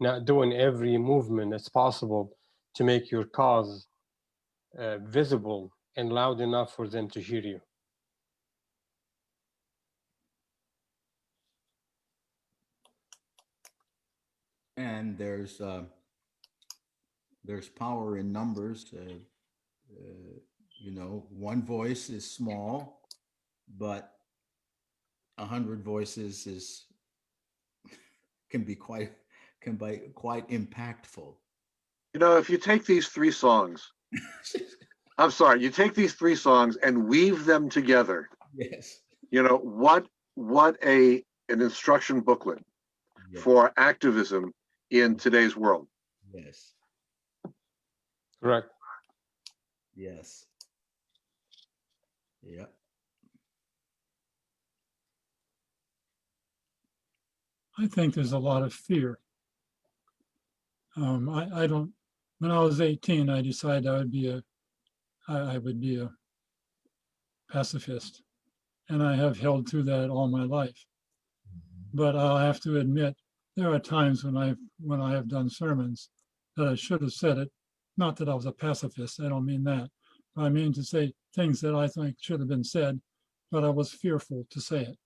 Speaker 6: not doing every movement that's possible to make your cause visible and loud enough for them to hear you.
Speaker 8: And there's power in numbers. You know, one voice is small, but 100 voices can be quite impactful.
Speaker 7: You know, if you take these three songs, I'm sorry, you take these three songs and weave them together.
Speaker 8: Yes.
Speaker 7: You know, what an instruction booklet
Speaker 8: Yes.
Speaker 7: for activism in today's world.
Speaker 8: Yes.
Speaker 6: Correct.
Speaker 8: Yes. Yep.
Speaker 1: I think there's a lot of fear. I don't, when I was 18, I decided I would be a pacifist. And I have held to that all my life. But I'll have to admit, there are times when I have done sermons that I should have said it. Not that I was a pacifist, I don't mean that. I mean to say things that I think should have been said, but I was fearful to say it.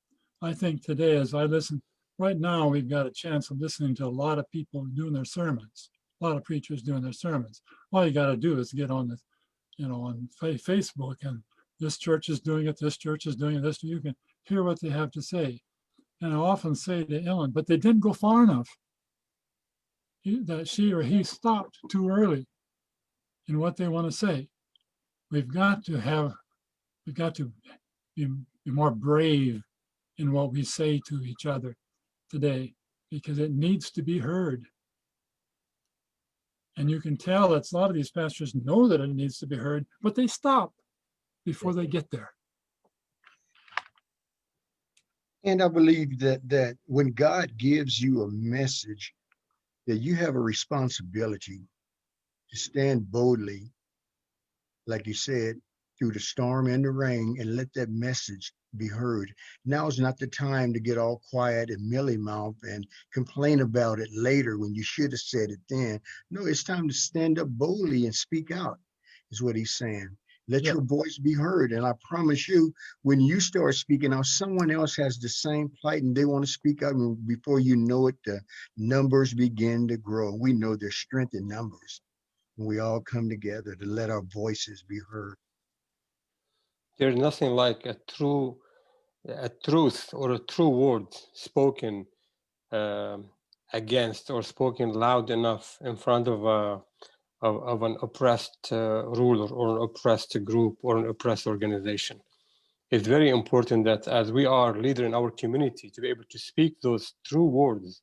Speaker 1: I think today, as I listen, right now we've got a chance of listening to a lot of people doing their sermons, a lot of preachers doing their sermons. All you got to do is get on the, on Facebook, and this church is doing it, this church is doing it, this, you can hear what they have to say. And I often say to Ellen, but they didn't go far enough. That she or he stopped too early in what they want to say. We've got to be more brave in what we say to each other today, because it needs to be heard. And you can tell that a lot of these pastors know that it needs to be heard, but they stop before they get there.
Speaker 4: And I believe that when God gives you a message, that you have a responsibility to stand boldly, like you said, through the storm and the rain, and let that message be heard. Now is not the time to get all quiet and mealy-mouthed and complain about it later when you should have said it then. No, it's time to stand up boldly and speak out, is what he's saying. Let your voice be heard. And I promise you, when you start speaking out, someone else has the same plight and they want to speak out. And before you know it, the numbers begin to grow. We know there's strength in numbers when we all come together to let our voices be heard.
Speaker 6: There's nothing like a truth or a true word spoken against or spoken loud enough in front of an oppressed ruler or an oppressed group or an oppressed organization. It's very important that as we are leader in our community to be able to speak those true words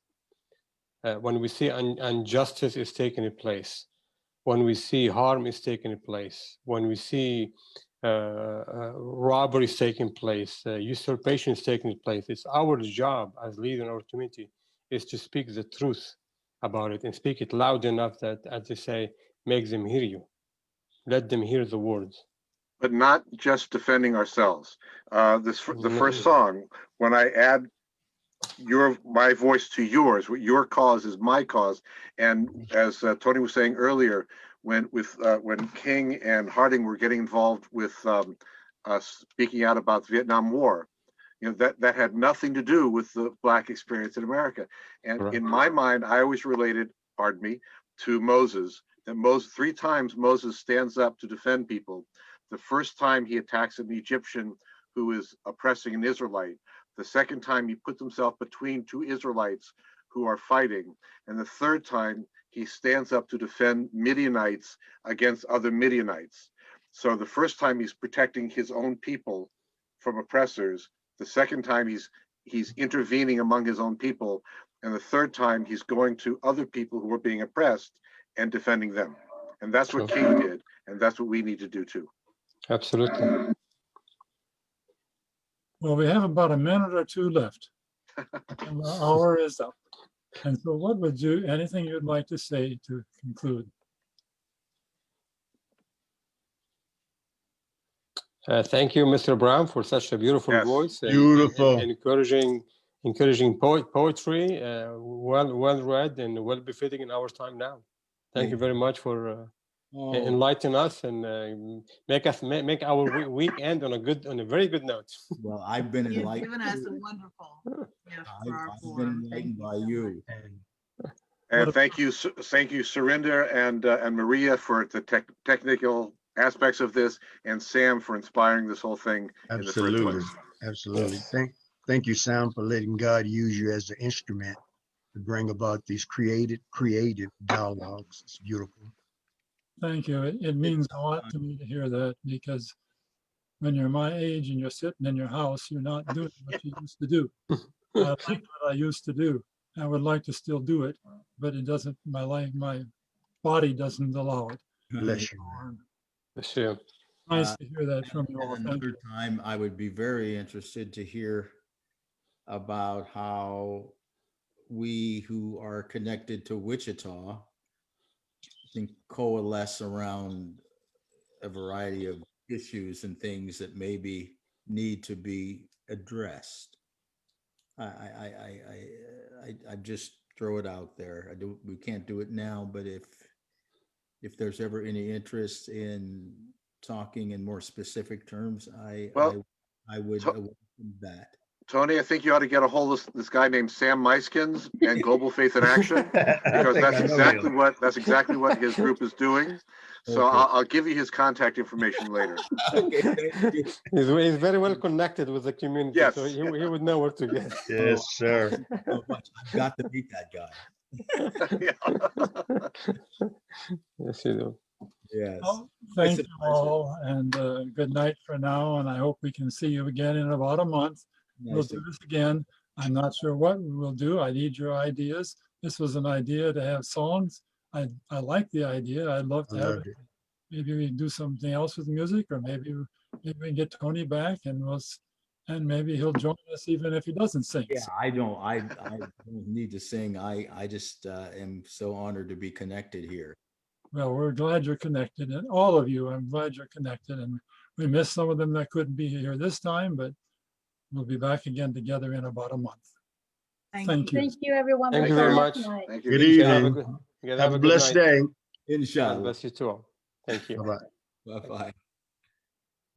Speaker 6: when we see injustice is taking place, when we see harm is taking place, when we see robbery is taking place, usurpation is taking place. It's our job as leader in our community is to speak the truth about it and speak it loud enough that, as they say, make them hear you. Let them hear the words.
Speaker 7: But not just defending ourselves. The first song, when I add my voice to yours, your cause is my cause, and as Tony was saying earlier, when King and Harding were getting involved with speaking out about the Vietnam War, that had nothing to do with the Black experience in America. And
Speaker 6: Right.
Speaker 7: In my mind, I always related, to Moses. That 3 times Moses stands up to defend people. The first time he attacks an Egyptian who is oppressing an Israelite. The second time he puts himself between 2 Israelites who are fighting. And the third time he stands up to defend Midianites against other Midianites. So the first time he's protecting his own people from oppressors. The second time he's intervening among his own people. And the third time he's going to other people who are being oppressed and defending them. And that's what King did. And that's what we need to do too.
Speaker 6: Absolutely.
Speaker 1: Well, we have about a minute or two left. And our hour is up. And so what would you, anything you'd like to say to conclude?
Speaker 6: Thank you, Mr. Brown, for such a beautiful
Speaker 7: Yes.
Speaker 6: voice.
Speaker 4: Beautiful.
Speaker 6: And encouraging poetry, well read and well befitting in our time now. Thank you very much for
Speaker 8: Oh,
Speaker 6: enlightening us and make our week end on a very good note.
Speaker 8: well, I've been
Speaker 2: You've
Speaker 8: enlightened.
Speaker 2: given us a wonderful gift for our
Speaker 8: I've been
Speaker 2: forum. Thank
Speaker 8: enlightened
Speaker 2: you
Speaker 8: by
Speaker 2: so much.
Speaker 8: you.
Speaker 4: And
Speaker 7: And thank you, Surinder and Maria for the technical aspects of this, and Sam for inspiring this whole thing in the first
Speaker 4: absolutely,
Speaker 7: place.
Speaker 4: absolutely. Thank you, Sam, for letting God use you as the instrument to bring about these creative dialogues. It's beautiful.
Speaker 1: Thank you. It means a lot to me to hear that, because when you're my age and you're sitting in your house, you're not doing what you used to do. I like what I used to do. I would like to still do it, but it doesn't, my body doesn't allow it.
Speaker 4: Bless you, man.
Speaker 6: Sure.
Speaker 1: Nice to hear that from you all.
Speaker 8: And
Speaker 1: Thank you.
Speaker 8: another time, I would be very interested to hear about how we who are connected to Wichita can coalesce around a variety of issues and things that maybe need to be addressed. I just throw it out there. We can't do it now, but if there's ever any interest in talking in more specific terms, I would
Speaker 7: So-
Speaker 8: welcome that.
Speaker 7: Tony, I think you ought to get a hold of this guy named Sam Meiskens and Global Faith in Action, because that's exactly what his group is doing. So
Speaker 8: Okay.
Speaker 7: I'll give you his contact information later.
Speaker 8: Okay, thank you.
Speaker 6: He's very well connected with the community,
Speaker 7: Yes.
Speaker 6: so he would know where to get.
Speaker 4: Yes, sir.
Speaker 8: So much. I've got to meet that guy.
Speaker 7: Yeah.
Speaker 6: Yes, you do.
Speaker 8: Yes.
Speaker 1: Well,
Speaker 8: Nice
Speaker 1: thank
Speaker 8: and
Speaker 1: you
Speaker 8: pleasant.
Speaker 1: all, and good night for now, and I hope we can see you again in about a month. We'll
Speaker 8: Nice
Speaker 1: do
Speaker 8: to-
Speaker 1: this again. I'm not sure what we will do. I need your ideas. This was an idea to have songs. I like the idea. I'd love
Speaker 4: I
Speaker 1: to have
Speaker 4: loved
Speaker 1: it.
Speaker 4: it.
Speaker 1: Maybe we can do something else with music, or maybe we can get Tony back and and maybe he'll join us even if he doesn't sing.
Speaker 8: Yeah, I don't need to sing. I just am so honored to be connected here.
Speaker 1: Well, we're glad you're connected, and all of you, I'm glad you're connected, and we missed some of them that couldn't be here this time, but we'll be back again together in about a month. Thank you.
Speaker 5: Thank you, everyone.
Speaker 6: Thank
Speaker 5: for
Speaker 6: you very
Speaker 5: joining
Speaker 6: much.
Speaker 5: us tonight.
Speaker 7: Thank you.
Speaker 4: Good
Speaker 6: You have a
Speaker 4: evening.
Speaker 6: good, you
Speaker 4: Have a
Speaker 6: good
Speaker 4: blessed
Speaker 6: night.
Speaker 4: day.
Speaker 6: God
Speaker 8: Inshallah.
Speaker 6: bless you too all. Thank you.
Speaker 4: Bye-bye.
Speaker 8: Bye-bye.